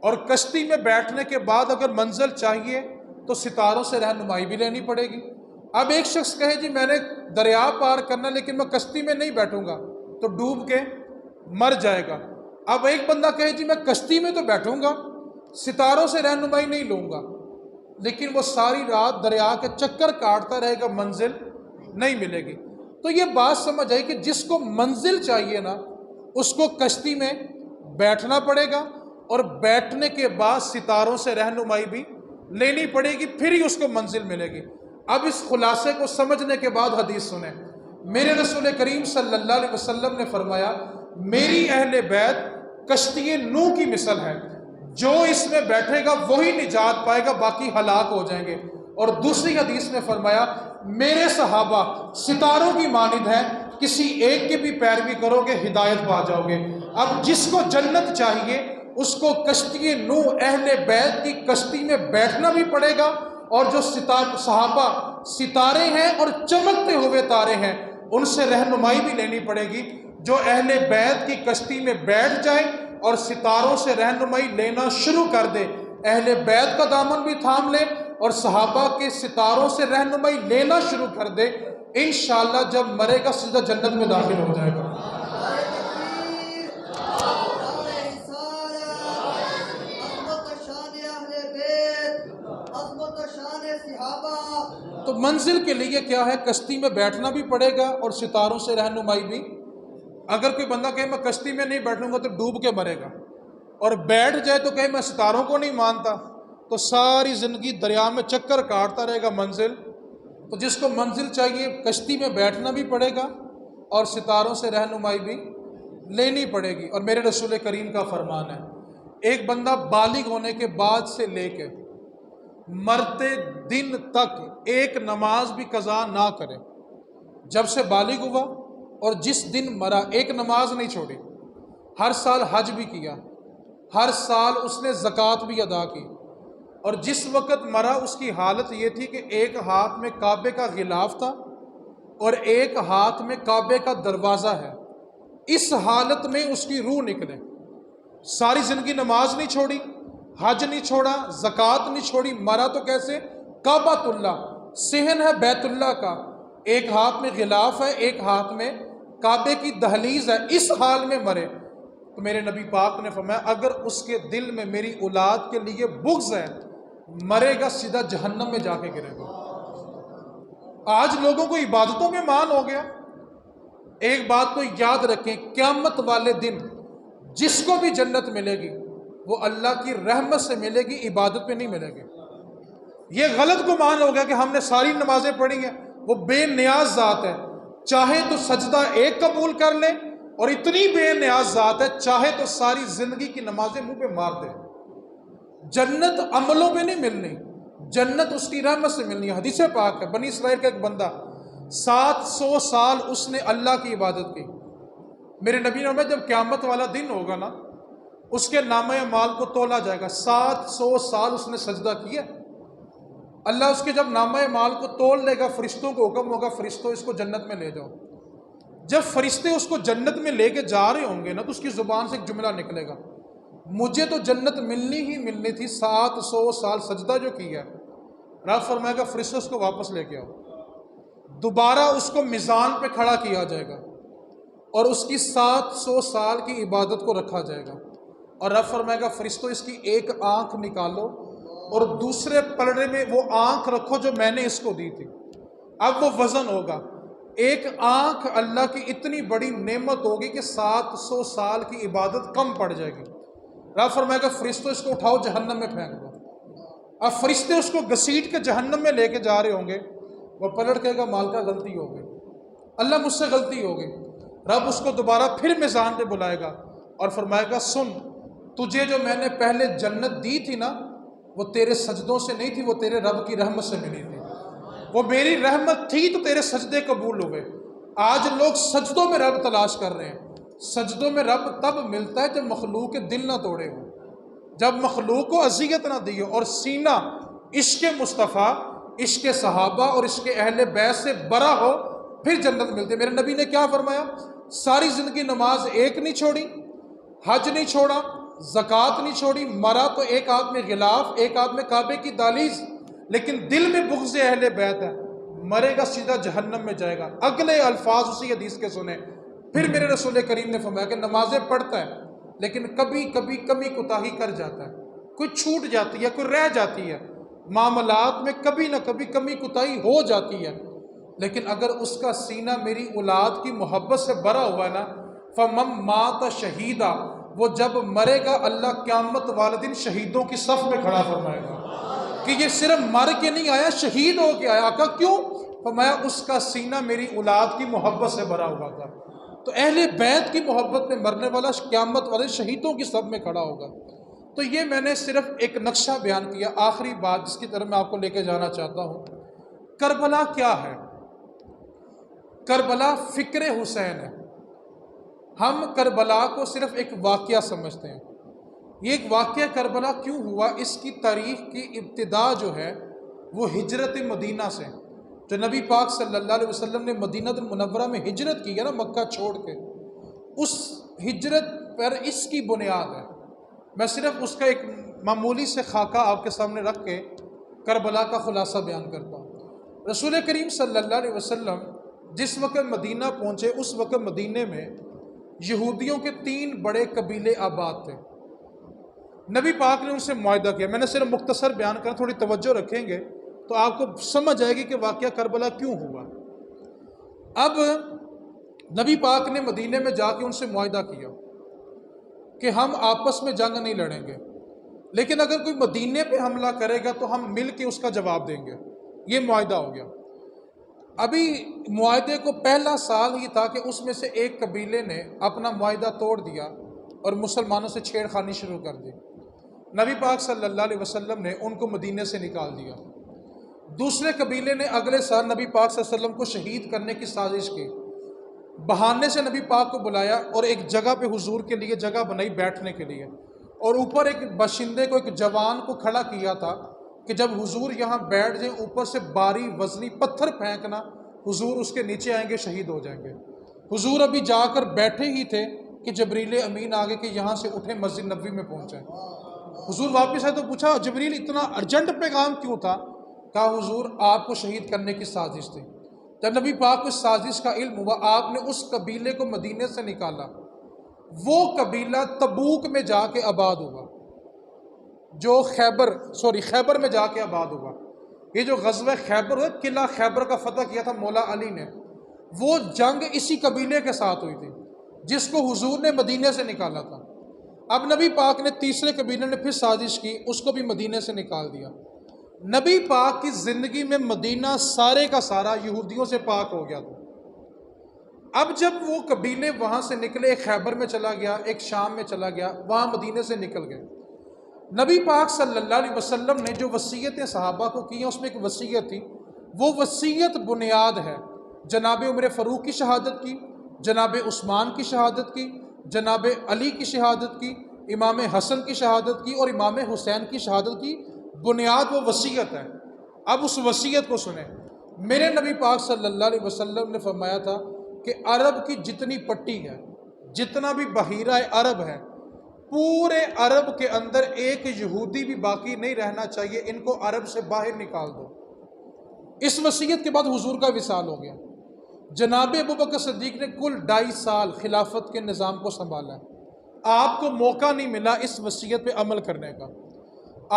اور کشتی میں بیٹھنے کے بعد اگر منزل چاہیے تو ستاروں سے رہنمائی بھی لینی پڑے گی۔ اب ایک شخص کہے جی میں نے دریا پار کرنا لیکن میں کشتی میں نہیں بیٹھوں گا، تو ڈوب کے مر جائے گا۔ اب ایک بندہ کہے جی میں کشتی میں تو بیٹھوں گا، ستاروں سے رہنمائی نہیں لوں گا، لیکن وہ ساری رات دریا کے چکر کاٹتا رہے گا، منزل نہیں ملے گی۔ تو یہ بات سمجھ آئی کہ جس کو منزل چاہیے نا اس کو کشتی میں بیٹھنا پڑے گا، اور بیٹھنے کے بعد ستاروں سے رہنمائی بھی لینی پڑے گی، پھر ہی اس کو منزل ملے گی۔ اب اس خلاصے کو سمجھنے کے بعد حدیث سنیں۔ میرے رسول کریم صلی اللہ علیہ وسلم نے فرمایا میری اہل بیت کشتی نوح کی مثل ہے، جو اس میں بیٹھے گا وہی نجات پائے گا، باقی ہلاک ہو جائیں گے۔ اور دوسری حدیث میں فرمایا میرے صحابہ ستاروں کی مانند ہیں، کسی ایک کی بھی پیروی کرو گے ہدایت پا جاؤ گے۔ اب جس کو جنت چاہیے اس کو کشتی نوح اہل بیت کی کشتی میں بیٹھنا بھی پڑے گا، اور جو صحابہ ستارے ہیں اور چمکتے ہوئے تارے ہیں ان سے رہنمائی بھی لینی پڑے گی۔ جو اہل بیت کی کشتی میں بیٹھ جائے اور ستاروں سے رہنمائی لینا شروع کر دے، اہل بیت کا دامن بھی تھام لے اور صحابہ کے ستاروں سے رہنمائی لینا شروع کر دے، انشاءاللہ جب مرے گا سیدھا جنت میں داخل ہو جائے گا۔ تو منزل کے لیے کیا ہے؟ کشتی میں بیٹھنا بھی پڑے گا اور ستاروں سے رہنمائی بھی۔ اگر کوئی بندہ کہے میں کشتی میں نہیں بیٹھوں گا تو ڈوب کے مرے گا، اور بیٹھ جائے تو کہے میں ستاروں کو نہیں مانتا، تو ساری زندگی دریا میں چکر کاٹتا رہے گا منزل۔ تو جس کو منزل چاہیے کشتی میں بیٹھنا بھی پڑے گا اور ستاروں سے رہنمائی بھی لینی پڑے گی۔ اور میرے رسول کریم کا فرمان ہے ایک بندہ بالغ ہونے کے بعد سے لے کے مرتے دن تک ایک نماز بھی قضا نہ کرے، جب سے بالغ ہوا اور جس دن مرا ایک نماز نہیں چھوڑی، ہر سال حج بھی کیا، ہر سال اس نے زکوٰۃ بھی ادا کی، اور جس وقت مرا اس کی حالت یہ تھی کہ ایک ہاتھ میں کعبے کا غلاف تھا اور ایک ہاتھ میں کعبے کا دروازہ ہے، اس حالت میں اس کی روح نکلے۔ ساری زندگی نماز نہیں چھوڑی، حج نہیں چھوڑا، زکوٰۃ نہیں چھوڑی، مرا تو کیسے؟ کعبۃ اللہ، صحن ہے بیت اللہ کا، ایک ہاتھ میں غلاف ہے، ایک ہاتھ میں کعبے کی دہلیز ہے، اس حال میں مرے۔ تو میرے نبی پاک نے فرمایا اگر اس کے دل میں میری اولاد کے لیے بغض ہے، مرے گا سیدھا جہنم میں جا کے گرے گا۔ آج لوگوں کو عبادتوں میں مان ہو گیا۔ ایک بات کو یاد رکھیں، قیامت والے دن جس کو بھی جنت ملے گی وہ اللہ کی رحمت سے ملے گی، عبادت پہ نہیں ملے گی۔ یہ غلط گمان ہو گیا کہ ہم نے ساری نمازیں پڑھی ہیں، وہ بے نیاز ذات ہے، چاہے تو سجدہ ایک قبول کر لے، اور اتنی بے نیاز ذات ہے چاہے تو ساری زندگی کی نمازیں منہ پہ مار دے۔ جنت عملوں پہ نہیں ملنی، جنت اس کی رحمت سے ملنی ہے۔ حدیث پاک ہے بنی اسرائیل کا ایک بندہ 700 سال اس نے اللہ کی عبادت کی۔ میرے نبی نے فرمایا جب قیامت والا دن ہوگا نا اس کے نامہ اعمال کو تولا جائے گا، 700 سال اس نے سجدہ کیا، اللہ اس کے جب نامہ اعمال کو تول لے گا فرشتوں کو حکم ہوگا فرشتوں اس کو جنت میں لے جاؤ۔ جب فرشتے اس کو جنت میں لے کے جا رہے ہوں گے نا تو اس کی زبان سے ایک جملہ نکلے گا، مجھے تو جنت ملنی ہی ملنی تھی، 700 سال سجدہ جو کیا ہے۔ رب فرمائے گا فرشتے اس کو واپس لے کے آؤ۔ دوبارہ اس کو میزان پہ کھڑا کیا جائے گا اور اس کی 700 سال کی عبادت کو رکھا جائے گا، اور رب فرمائے گا فرشتوں اس کی ایک آنکھ نکالو اور دوسرے پلڑے میں وہ آنکھ رکھو جو میں نے اس کو دی تھی۔ اب وہ وزن ہوگا، ایک آنکھ اللہ کی اتنی بڑی نعمت ہوگی کہ 700 سال کی عبادت کم پڑ جائے گی۔ رب فرمائے گا فرشتوں اس کو اٹھاؤ جہنم میں پھینک دو۔ اب فرشتے اس کو گھسیٹ کے جہنم میں لے کے جا رہے ہوں گے، وہ پلٹ کہے گا مالکا غلطی ہو گئی، اللہ مجھ سے غلطی ہو گئی۔ رب اس کو دوبارہ پھر میزان پہ بلائے گا اور فرمائے گا سن، تجھے جو میں نے پہلے جنت دی تھی نا وہ تیرے سجدوں سے نہیں تھی، وہ تیرے رب کی رحمت سے ملی تھی، وہ میری رحمت تھی تو تیرے سجدے قبول ہوئے۔ آج لوگ سجدوں میں رب تلاش کر رہے ہیں۔ سجدوں میں رب تب ملتا ہے جب مخلوق کے دل نہ توڑے ہوں، جب مخلوق کو اذیت نہ دی ہو، اور سینہ عشق مصطفیٰ، عشق صحابہ اور عشق اہل بیت سے برا ہو، پھر جنت ملتی ہے۔ میرے نبی نے کیا فرمایا؟ ساری زندگی نماز ایک نہیں چھوڑی، حج نہیں چھوڑا، زکوٰۃ نہیں چھوڑی، مرا تو ایک ہاتھ میں غلاف ایک ہاتھ میں کعبے کی دہلیز، لیکن دل میں بغض اہل بیت ہے، مرے گا سیدھا جہنم میں جائے گا۔ اگلے الفاظ اسی حدیث کے سنیں۔ پھر میرے رسول کریم نے فرمایا کہ نمازیں پڑھتا ہے لیکن کبھی کبھی کمی کوتاہی کر جاتا ہے، کوئی چھوٹ جاتی ہے، کوئی رہ جاتی ہے، معاملات میں کبھی نہ کبھی کمی کوتاہی ہو جاتی ہے، لیکن اگر اس کا سینہ میری اولاد کی محبت سے بھرا ہوا ہے نا، فَمَن مَاتَ شہیدا، وہ جب مرے گا اللہ قیامت والے دن شہیدوں کی صف میں کھڑا فرمائے گا کہ یہ صرف مر کے نہیں آیا، شہید ہو کے آیا۔ آقا کیوں؟ فرمایا اس کا سینہ میری اولاد کی محبت سے بھرا ہوا تھا۔ تو اہل بیت کی محبت میں مرنے والا قیامت والے شہیدوں کی صف میں کھڑا ہوگا۔ تو یہ میں نے صرف ایک نقشہ بیان کیا۔ آخری بات جس کی طرف میں آپ کو لے کے جانا چاہتا ہوں، کربلا کیا ہے؟ کربلا فکر حسین ہے۔ ہم کربلا کو صرف ایک واقعہ سمجھتے ہیں۔ یہ ایک واقعہ کربلا کیوں ہوا، اس کی تاریخ کی ابتدا جو ہے وہ ہجرت مدینہ سے، جو نبی پاک صلی اللہ علیہ وسلم نے مدینہ المنورہ میں ہجرت کی ہے نا، مکہ چھوڑ کے، اس ہجرت پر اس کی بنیاد ہے۔ میں صرف اس کا ایک معمولی سے خاکہ آپ کے سامنے رکھ کے کربلا کا خلاصہ بیان کرتا ہوں۔ رسول کریم صلی اللہ علیہ وسلم جس وقت مدینہ پہنچے، اس وقت مدینہ میں یہودیوں کے 3 بڑے قبیلے آباد تھے۔ نبی پاک نے ان سے معاہدہ کیا۔ میں نے صرف مختصر بیان کرنا، تھوڑی توجہ رکھیں گے تو آپ کو سمجھ آئے گی کہ واقعہ کربلا کیوں ہوا۔ اب نبی پاک نے مدینے میں جا کے ان سے معاہدہ کیا کہ ہم آپس میں جنگ نہیں لڑیں گے، لیکن اگر کوئی مدینے پہ حملہ کرے گا تو ہم مل کے اس کا جواب دیں گے۔ یہ معاہدہ ہو گیا۔ ابھی معاہدے کو پہلا سال ہی تھا کہ اس میں سے ایک قبیلے نے اپنا معاہدہ توڑ دیا اور مسلمانوں سے چھیڑ خانی شروع کر دی۔ نبی پاک صلی اللہ علیہ وسلم نے ان کو مدینے سے نکال دیا۔ دوسرے قبیلے نے اگلے سال نبی پاک صلی اللہ علیہ وسلم کو شہید کرنے کی سازش کی۔ بہانے سے نبی پاک کو بلایا اور ایک جگہ پہ حضور کے لیے جگہ بنائی بیٹھنے کے لیے، اور اوپر ایک باشندے کو، ایک جوان کو کھڑا کیا تھا کہ جب حضور یہاں بیٹھ جائیں اوپر سے باری وزنی پتھر پھینکنا، حضور اس کے نیچے آئیں گے، شہید ہو جائیں گے۔ حضور ابھی جا کر بیٹھے ہی تھے کہ جبریل امین آگے کہ یہاں سے اٹھیں مسجد نبوی میں پہنچیں۔ حضور واپس آئے تو پوچھا جبریل اتنا ارجنٹ پیغام کیوں تھا؟ کہا حضور آپ کو شہید کرنے کی سازش تھی۔ جب نبی پاک کو اس سازش کا علم ہوا، آپ نے اس قبیلے کو مدینے سے نکالا۔ وہ قبیلہ تبوک میں جا کے آباد ہوا، جو خیبر میں جا کے آباد ہوا۔ یہ جو غزوہ خیبر ہے، قلعہ خیبر کا فتح کیا تھا مولا علی نے، وہ جنگ اسی قبیلے کے ساتھ ہوئی تھی جس کو حضور نے مدینے سے نکالا تھا۔ اب نبی پاک نے تیسرے قبیلے نے پھر سازش کی، اس کو بھی مدینے سے نکال دیا۔ نبی پاک کی زندگی میں مدینہ سارے کا سارا یہودیوں سے پاک ہو گیا تھا۔ اب جب وہ قبیلے وہاں سے نکلے، ایک خیبر میں چلا گیا، ایک شام میں چلا گیا، وہاں مدینے سے نکل گئے۔ نبی پاک صلی اللہ علیہ وسلم نے جو وصیتیں صحابہ کو کی ہیں، اس میں ایک وصیت تھی، وہ وصیت بنیاد ہے جناب عمر فاروق کی شہادت کی، جناب عثمان کی شہادت کی، جناب علی کی شہادت کی، امام حسن کی شہادت کی اور امام حسین کی شہادت کی۔ بنیاد وہ وصیت ہے۔ اب اس وصیت کو سنیں۔ میرے نبی پاک صلی اللہ علیہ وسلم نے فرمایا تھا کہ عرب کی جتنی پٹی ہے، جتنا بھی بحیرہ عرب ہے، پورے عرب کے اندر ایک یہودی بھی باقی نہیں رہنا چاہیے، ان کو عرب سے باہر نکال دو۔ اس وصیت کے بعد حضور کا وصال ہو گیا۔ جناب ابوبکر صدیق نے کل 2.5 سال خلافت کے نظام کو سنبھالا ہے۔ آپ کو موقع نہیں ملا اس وصیت پہ عمل کرنے کا۔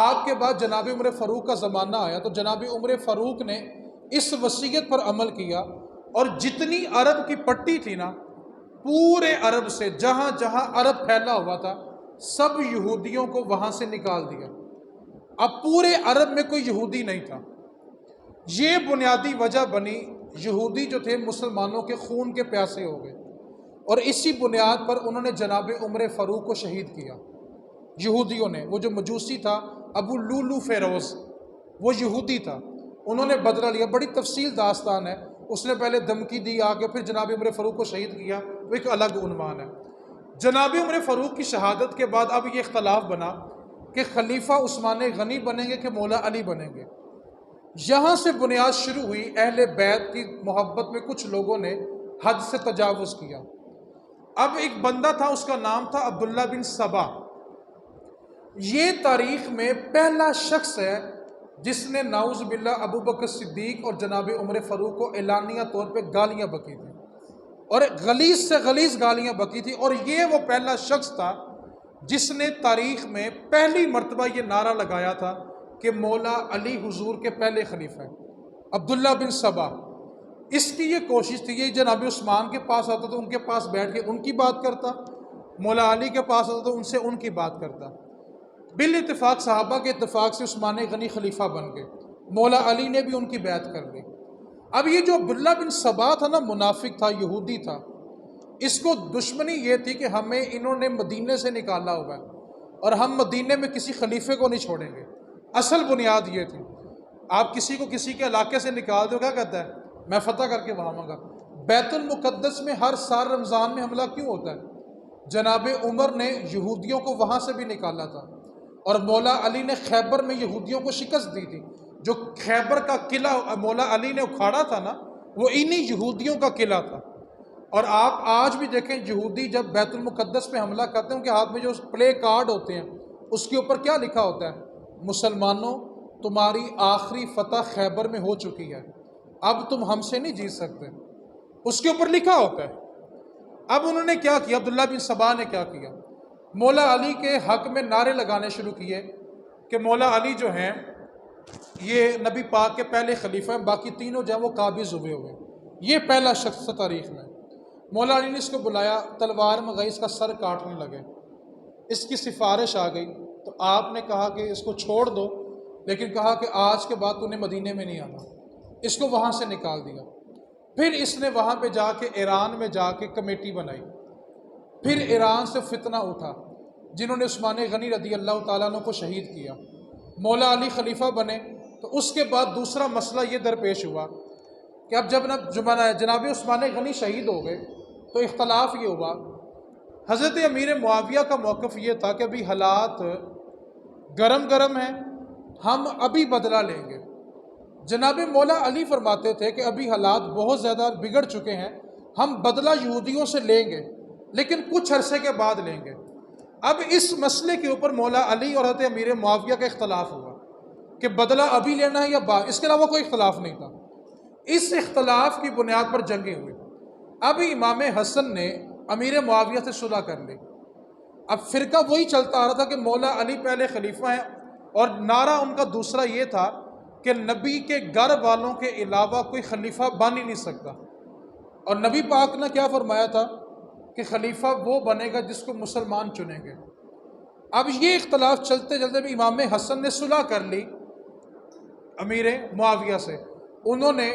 آپ کے بعد جناب عمر فاروق کا زمانہ آیا تو جناب عمر فاروق نے اس وصیت پر عمل کیا، اور جتنی عرب کی پٹی تھی نا، پورے عرب سے جہاں جہاں عرب پھیلا ہوا تھا، سب یہودیوں کو وہاں سے نکال دیا۔ اب پورے عرب میں کوئی یہودی نہیں تھا۔ یہ بنیادی وجہ بنی، یہودی جو تھے مسلمانوں کے خون کے پیاسے ہو گئے، اور اسی بنیاد پر انہوں نے جناب عمر فاروق کو شہید کیا۔ یہودیوں نے، وہ جو مجوسی تھا ابو لولو فیروز، وہ یہودی تھا، انہوں نے بدلہ لیا۔ بڑی تفصیل داستان ہے، اس نے پہلے دھمکی دی آگے، پھر جناب عمر فاروق کو شہید کیا، وہ ایک الگ عنوان ہے۔ جناب عمر فاروق کی شہادت کے بعد اب یہ اختلاف بنا کہ خلیفہ عثمان غنی بنیں گے کہ مولا علی بنیں گے۔ یہاں سے بنیاد شروع ہوئی۔ اہل بیت کی محبت میں کچھ لوگوں نے حد سے تجاوز کیا۔ اب ایک بندہ تھا، اس کا نام تھا عبداللہ بن سبا۔ یہ تاریخ میں پہلا شخص ہے جس نے نعوذ باللہ ابوبکر صدیق اور جناب عمر فاروق کو اعلانیہ طور پہ گالیاں بکی تھیں، اور غلیظ سے غلیظ گالیاں بکی تھی۔ اور یہ وہ پہلا شخص تھا جس نے تاریخ میں پہلی مرتبہ یہ نعرہ لگایا تھا کہ مولا علی حضور کے پہلے خلیفہ ہیں، عبداللہ بن سبا۔ اس کی یہ کوشش تھی، یہ جناب عثمان کے پاس آتا تو ان کے پاس بیٹھ کے ان کی بات کرتا، مولا علی کے پاس آتا تو ان سے ان کی بات کرتا۔ بالاتفاق صحابہ کے اتفاق سے عثمان غنی خلیفہ بن گئے، مولا علی نے بھی ان کی بیعت کر لی۔ اب یہ جو عبداللہ بن سبا تھا نا، منافق تھا، یہودی تھا، اس کو دشمنی یہ تھی کہ ہمیں انہوں نے مدینے سے نکالا ہوا ہے اور ہم مدینے میں کسی خلیفے کو نہیں چھوڑیں گے۔ اصل بنیاد یہ تھی۔ آپ کسی کو کسی کے علاقے سے نکال دو، کیا کہتا ہے؟ میں فتح کر کے وہاں گا۔ بیت المقدس میں ہر سال رمضان میں حملہ کیوں ہوتا ہے؟ جناب عمر نے یہودیوں کو وہاں سے بھی نکالا تھا، اور مولا علی نے خیبر میں یہودیوں کو شکست دی تھی۔ جو خیبر کا قلعہ مولا علی نے اکھاڑا تھا نا، وہ انہی یہودیوں کا قلعہ تھا۔ اور آپ آج بھی دیکھیں، یہودی جب بیت المقدس پہ حملہ کرتے ہیں، ان کے ہاتھ میں جو پلے کارڈ ہوتے ہیں، اس کے اوپر کیا لکھا ہوتا ہے؟ مسلمانوں، تمہاری آخری فتح خیبر میں ہو چکی ہے، اب تم ہم سے نہیں جیت سکتے، اس کے اوپر لکھا ہوتا ہے۔ اب انہوں نے کیا کیا؟ عبداللہ بن سبا نے کیا کیا؟ مولا علی کے حق میں نعرے لگانے شروع کیے کہ مولا علی جو ہیں یہ نبی پاک کے پہلے خلیفہ ہیں، باقی تینوں جو ہیں وہ قابض ہوئے ہوئے، یہ پہلا شخص تاریخ میں۔ مولا علی نے اس کو بلایا، تلوار منگائی، اس کا سر کاٹنے لگے، اس کی سفارش آ گئی تو آپ نے کہا کہ اس کو چھوڑ دو، لیکن کہا کہ آج کے بعد تو نے مدینے میں نہیں آنا، اس کو وہاں سے نکال دیا۔ پھر اس نے وہاں پہ جا کے ایران میں جا کے کمیٹی بنائی، پھر ایران سے فتنہ اٹھا، جنہوں نے عثمان غنی رضی اللہ تعالیٰ عنہ کو شہید کیا۔ مولا علی خلیفہ بنے تو اس کے بعد دوسرا مسئلہ یہ درپیش ہوا کہ اب جب جناب عثمان غنی شہید ہو گئے تو اختلاف یہ ہوا۔ حضرت امیر معاویہ کا موقف یہ تھا کہ ابھی حالات گرم ہیں، ہم ابھی بدلہ لیں گے۔ جناب مولا علی فرماتے تھے کہ ابھی حالات بہت زیادہ بگڑ چکے ہیں، ہم بدلہ یہودیوں سے لیں گے لیکن کچھ عرصے کے بعد لیں گے۔ اب اس مسئلے کے اوپر مولا علی اور حضرت امیر معاویہ کا اختلاف ہوا کہ بدلہ ابھی لینا ہے یا بعد، اس کے علاوہ کوئی اختلاف نہیں تھا۔ اس اختلاف کی بنیاد پر جنگیں ہوئی۔ اب امام حسن نے امیر معاویہ سے صلح کر لی۔ اب فرقہ وہی چلتا آ رہا تھا کہ مولا علی پہلے خلیفہ ہیں، اور نعرہ ان کا دوسرا یہ تھا کہ نبی کے گھر والوں کے علاوہ کوئی خلیفہ بن ہی نہیں سکتا۔ اور نبی پاک نے کیا فرمایا تھا کہ خلیفہ وہ بنے گا جس کو مسلمان چنیں گے۔ اب یہ اختلاف چلتے چلتے بھی امام حسن نے صلح کر لی امیر معاویہ سے، انہوں نے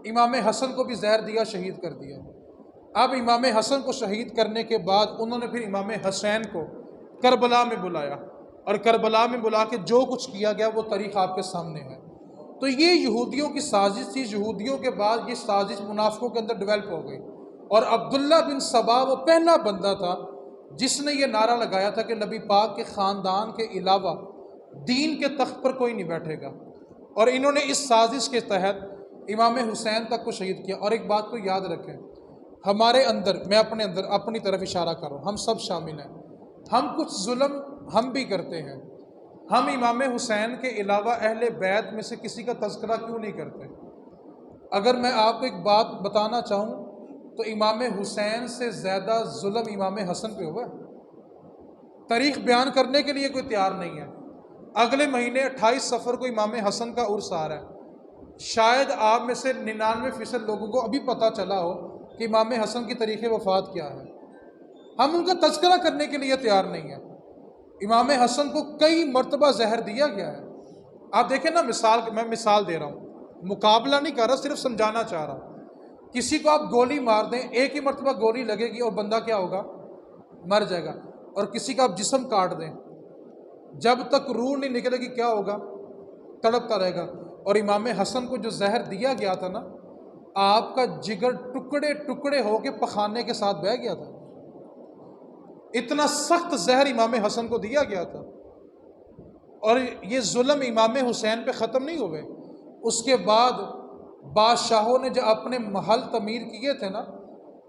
امام حسن کو بھی زہر دیا، شہید کر دیا۔ اب امام حسن کو شہید کرنے کے بعد انہوں نے پھر امام حسین کو کربلا میں بلایا، اور کربلا میں بلا کے جو کچھ کیا گیا وہ تاریخ آپ کے سامنے ہے۔ تو یہ یہودیوں کی سازش تھی۔ یہودیوں کے بعد یہ سازش منافقوں کے اندر ڈیولپ ہو گئی، اور عبداللہ بن سبا وہ پہلا بندہ تھا جس نے یہ نعرہ لگایا تھا کہ نبی پاک کے خاندان کے علاوہ دین کے تخت پر کوئی نہیں بیٹھے گا، اور انہوں نے اس سازش کے تحت امام حسین تک کو شہید کیا۔ اور ایک بات کو یاد رکھیں، ہمارے اندر، میں اپنی طرف اشارہ کر رہا ہوں، ہم سب شامل ہیں، ہم کچھ ظلم ہم بھی کرتے ہیں۔ ہم امام حسین کے علاوہ اہل بیت میں سے کسی کا تذکرہ کیوں نہیں کرتے؟ اگر میں آپ کو ایک بات بتانا چاہوں تو امام حسین سے زیادہ ظلم امام حسن پہ ہوا ہے۔ تاریخ بیان کرنے کے لیے کوئی تیار نہیں ہے۔ اگلے مہینے 28 صفر کو امام حسن کا عرس آ رہا ہے۔ شاید آپ میں سے 99% لوگوں کو ابھی پتہ چلا ہو کہ امام حسن کی تاریخ وفات کیا ہے۔ ہم ان کا تذکرہ کرنے کے لیے تیار نہیں ہیں۔ امام حسن کو کئی مرتبہ زہر دیا گیا ہے۔ آپ دیکھیں نا، میں مثال دے رہا ہوں، مقابلہ نہیں کر رہا، صرف سمجھانا چاہ رہا ہوں۔ کسی کو آپ گولی مار دیں، ایک ہی مرتبہ گولی لگے گی اور بندہ کیا ہوگا؟ مر جائے گا۔ اور کسی کا آپ جسم کاٹ دیں، جب تک روح نہیں نکلے گی کیا ہوگا؟ تڑپتا رہے گا۔ اور امام حسن کو جو زہر دیا گیا تھا نا، آپ کا جگر ٹکڑے ٹکڑے ہو کے پخانے کے ساتھ بہہ گیا تھا۔ اتنا سخت زہر امام حسن کو دیا گیا تھا۔ اور یہ ظلم امام حسین پہ ختم نہیں ہوئے۔ اس کے بعد بادشاہوں نے جو اپنے محل تعمیر کیے تھے نا،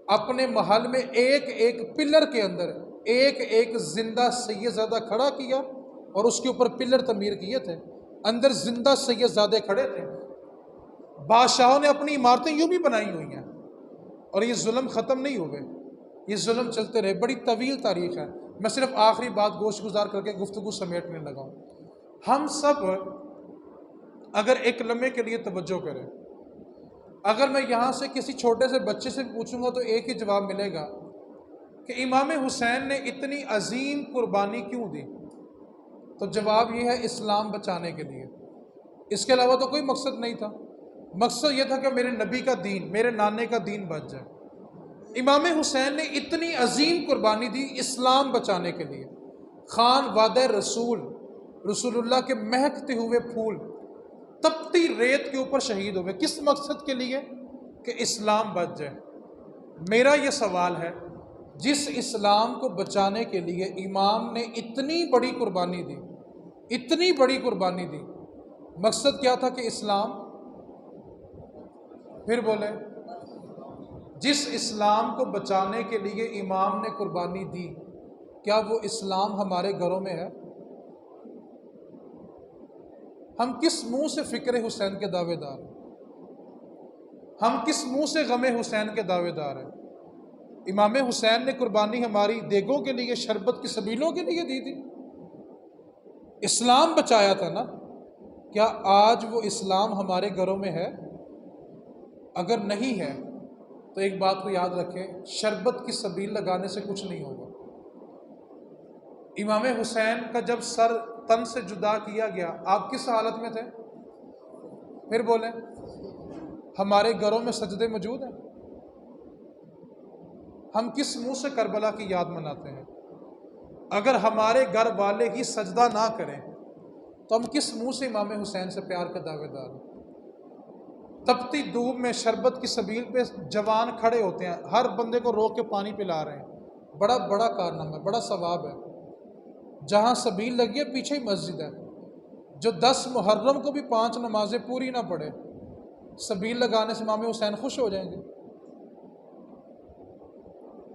اپنے محل میں ایک ایک پلر کے اندر ایک ایک زندہ سید زادہ کھڑا کیا، اور اس کے اوپر پلر تعمیر کیے تھے، اندر زندہ سید زادے کھڑے تھے۔ بادشاہوں نے اپنی عمارتیں یوں بھی بنائی ہوئی ہیں، اور یہ ظلم ختم نہیں ہوئے، یہ ظلم چلتے رہے۔ بڑی طویل تاریخ ہے۔ میں صرف آخری بات گوشت گزار کر کے گفتگو سمیٹنے لگا ہوں۔ ہم سب اگر ایک لمحے کے لیے توجہ کریں، اگر میں یہاں سے کسی چھوٹے سے بچے سے پوچھوں گا تو ایک ہی جواب ملے گا کہ امام حسین نے اتنی عظیم قربانی کیوں دی؟ تو جواب یہ ہے اسلام بچانے کے لیے، اس کے علاوہ تو کوئی مقصد نہیں تھا۔ مقصد یہ تھا کہ میرے نبی کا دین، میرے نانے کا دین بچ جائے۔ امام حسین نے اتنی عظیم قربانی دی اسلام بچانے کے لیے۔ خان وعدہ رسول، رسول اللہ کے مہکتے ہوئے پھول تپتی ریت کے اوپر شہید ہوئے، کس مقصد کے لیے؟ کہ اسلام بچ جائے۔ میرا یہ سوال ہے، جس اسلام کو بچانے کے لیے امام نے اتنی بڑی قربانی دی، اتنی بڑی قربانی دی، مقصد کیا تھا؟ کہ اسلام، پھر بولے، جس اسلام کو بچانے کے لیے امام نے قربانی دی، کیا وہ اسلام ہمارے گھروں میں ہے؟ ہم کس منہ سے فکر حسین کے دعوے دار ہیں؟ ہم کس منہ سے غم حسین کے دعوے دار ہیں؟ امام حسین نے قربانی ہماری دیگوں کے لیے، شربت کی سبیلوں کے لیے دی تھی، اسلام بچایا تھا نا۔ کیا آج وہ اسلام ہمارے گھروں میں ہے؟ اگر نہیں ہے تو ایک بات کو یاد رکھیں، شربت کی سبیل لگانے سے کچھ نہیں ہوگا۔ امام حسین کا جب سر تن سے جدا کیا گیا، آپ کس حالت میں تھے؟ پھر بولیں، ہمارے گھروں میں سجدے موجود ہیں؟ ہم کس منہ سے کربلا کی یاد مناتے ہیں؟ اگر ہمارے گھر والے ہی سجدہ نہ کریں تو ہم کس منہ سے امام حسین سے پیار کا دعوے دار ہیں؟ تپتی دھوپ میں شربت کی سبیل پہ جوان کھڑے ہوتے ہیں، ہر بندے کو روک کے پانی پلا رہے ہیں، بڑا بڑا کارنامہ ہے، بڑا ثواب ہے۔ جہاں سبیل لگی ہے پیچھے ہی مسجد ہے، جو 10 محرم کو بھی 5 نمازیں پوری نہ پڑھے، سبیل لگانے سے امام حسین خوش ہو جائیں گے؟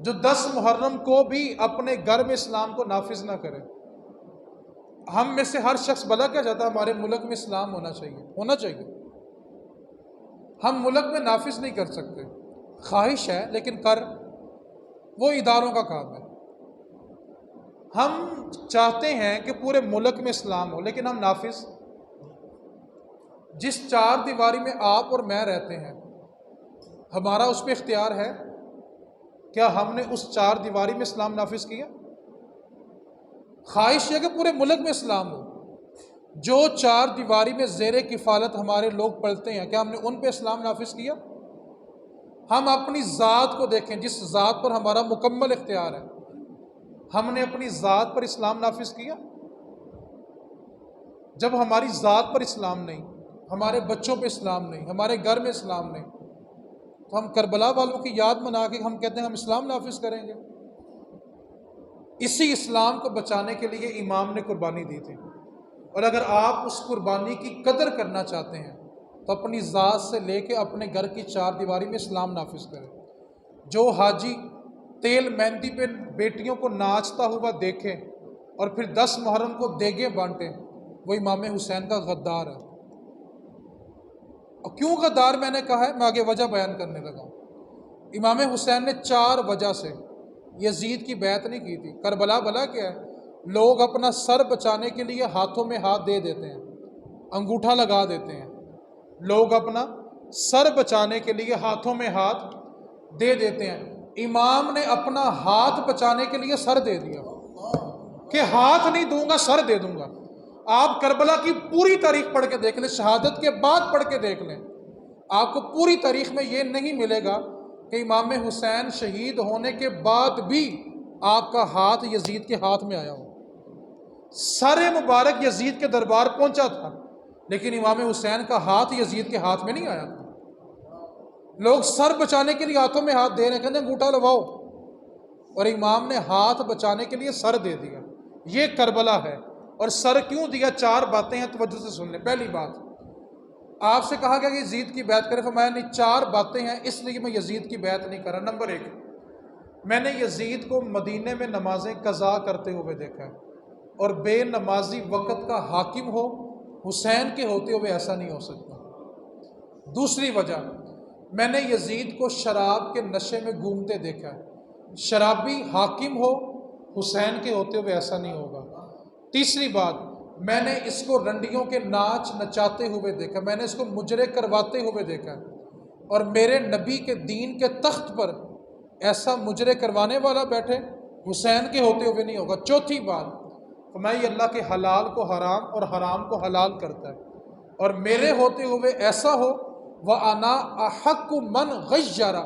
جو 10 محرم کو بھی اپنے گھر میں اسلام کو نافذ نہ کرے۔ ہم میں سے ہر شخص بھلا کیا چاہتا ہے؟ ہمارے ملک میں اسلام ہونا چاہیے۔ ہم ملک میں نافذ نہیں کر سکتے، خواہش ہے لیکن وہ اداروں کا کام ہے۔ ہم چاہتے ہیں کہ پورے ملک میں اسلام ہو، لیکن ہم نافذ، جس 4 دیواری میں آپ اور میں رہتے ہیں، ہمارا اس پہ اختیار ہے؟ کیا ہم نے اس 4 دیواری میں اسلام نافذ کیا؟ خواہش ہے کہ پورے ملک میں اسلام ہو۔ جو 4 دیواری میں زیر کفالت ہمارے لوگ پلتے ہیں، کیا ہم نے ان پہ اسلام نافذ کیا؟ ہم اپنی ذات کو دیکھیں، جس ذات پر ہمارا مکمل اختیار ہے، ہم نے اپنی ذات پر اسلام نافذ کیا؟ جب ہماری ذات پر اسلام نہیں، ہمارے بچوں پہ اسلام نہیں، ہمارے گھر میں اسلام نہیں، تو ہم کربلا والوں کی یاد منا کے ہم کہتے ہیں ہم اسلام نافذ کریں گے۔ اسی اسلام کو بچانے کے لیے امام نے قربانی دی تھی، اور اگر آپ اس قربانی کی قدر کرنا چاہتے ہیں تو اپنی ذات سے لے کے اپنے گھر کی 4 دیواری میں اسلام نافذ کریں۔ جو حاجی تیل مہندی پہ بیٹیوں کو ناچتا ہوا دیکھیں اور پھر 10 محرم کو دیگیں بانٹیں، وہ امام حسین کا غدار ہے۔ اور کیوں غدار میں نے کہا ہے، میں آگے وجہ بیان کرنے لگا ہوں۔ امام حسین نے 4 وجہ سے یزید کی بیعت نہیں کی تھی۔ کربلا بلا کیا ہے؟ لوگ اپنا سر بچانے کے لیے ہاتھوں میں ہاتھ دے دیتے ہیں، انگوٹھا لگا دیتے ہیں۔ لوگ اپنا سر بچانے کے لیے ہاتھوں میں ہاتھ دے دیتے ہیں۔ امام نے اپنا ہاتھ بچانے کے لیے سر دے دیا کہ ہاتھ نہیں دوں گا، سر دے دوں گا۔ آپ کربلا کی پوری تاریخ پڑھ کے دیکھ لیں، شہادت کے بعد پڑھ کے دیکھ لیں، آپ کو پوری تاریخ میں یہ نہیں ملے گا کہ امام حسین شہید ہونے کے بعد بھی آپ کا ہاتھ یزید کے ہاتھ میں آیا ہو۔ سر مبارک یزید کے دربار پہنچا تھا، لیکن امام حسین کا ہاتھ یزید کے ہاتھ میں نہیں آیا تھا۔ لوگ سر بچانے کے لیے ہاتھوں میں ہاتھ دے رہے ہیں، کہتے ہیں انگوٹھا لگاؤ، اور امام نے ہاتھ بچانے کے لیے سر دے دیا۔ یہ کربلا ہے۔ اور سر کیوں دیا؟ 4 باتیں ہیں، توجہ سے سن لیں۔ پہلی بات، آپ سے کہا گیا کہ یزید کی بیعت کرے، فرمایا نہیں، 4 باتیں ہیں اس لیے میں یزید کی بیعت نہیں کر رہا۔ نمبر 1، میں نے یزید کو مدینے میں نمازیں قضا کرتے ہوئے دیکھا ہے، اور بے نمازی وقت کا حاکم ہو، حسین کے ہوتے ہوئے ایسا نہیں ہو سکتا۔ دوسری وجہ، میں نے یزید کو شراب کے نشے میں گھومتے دیکھا ہے، شرابی حاکم ہو، حسین کے ہوتے ہوئے ایسا نہیں ہوگا۔ تیسری بات، میں نے اس کو رنڈیوں کے ناچ نچاتے ہوئے دیکھا، میں نے اس کو مجرے کرواتے ہوئے دیکھا ہے، اور میرے نبی کے دین کے تخت پر ایسا مجرے کروانے والا بیٹھے، حسین کے ہوتے ہوئے نہیں ہوگا۔ چوتھی بات، فرمایا یہ اللہ کے حلال کو حرام اور حرام کو حلال کرتا ہے، اور میرے ہوتے ہوئے ایسا ہو وَأَنَا أَحَقُّ مَنْ غَيَّرَ،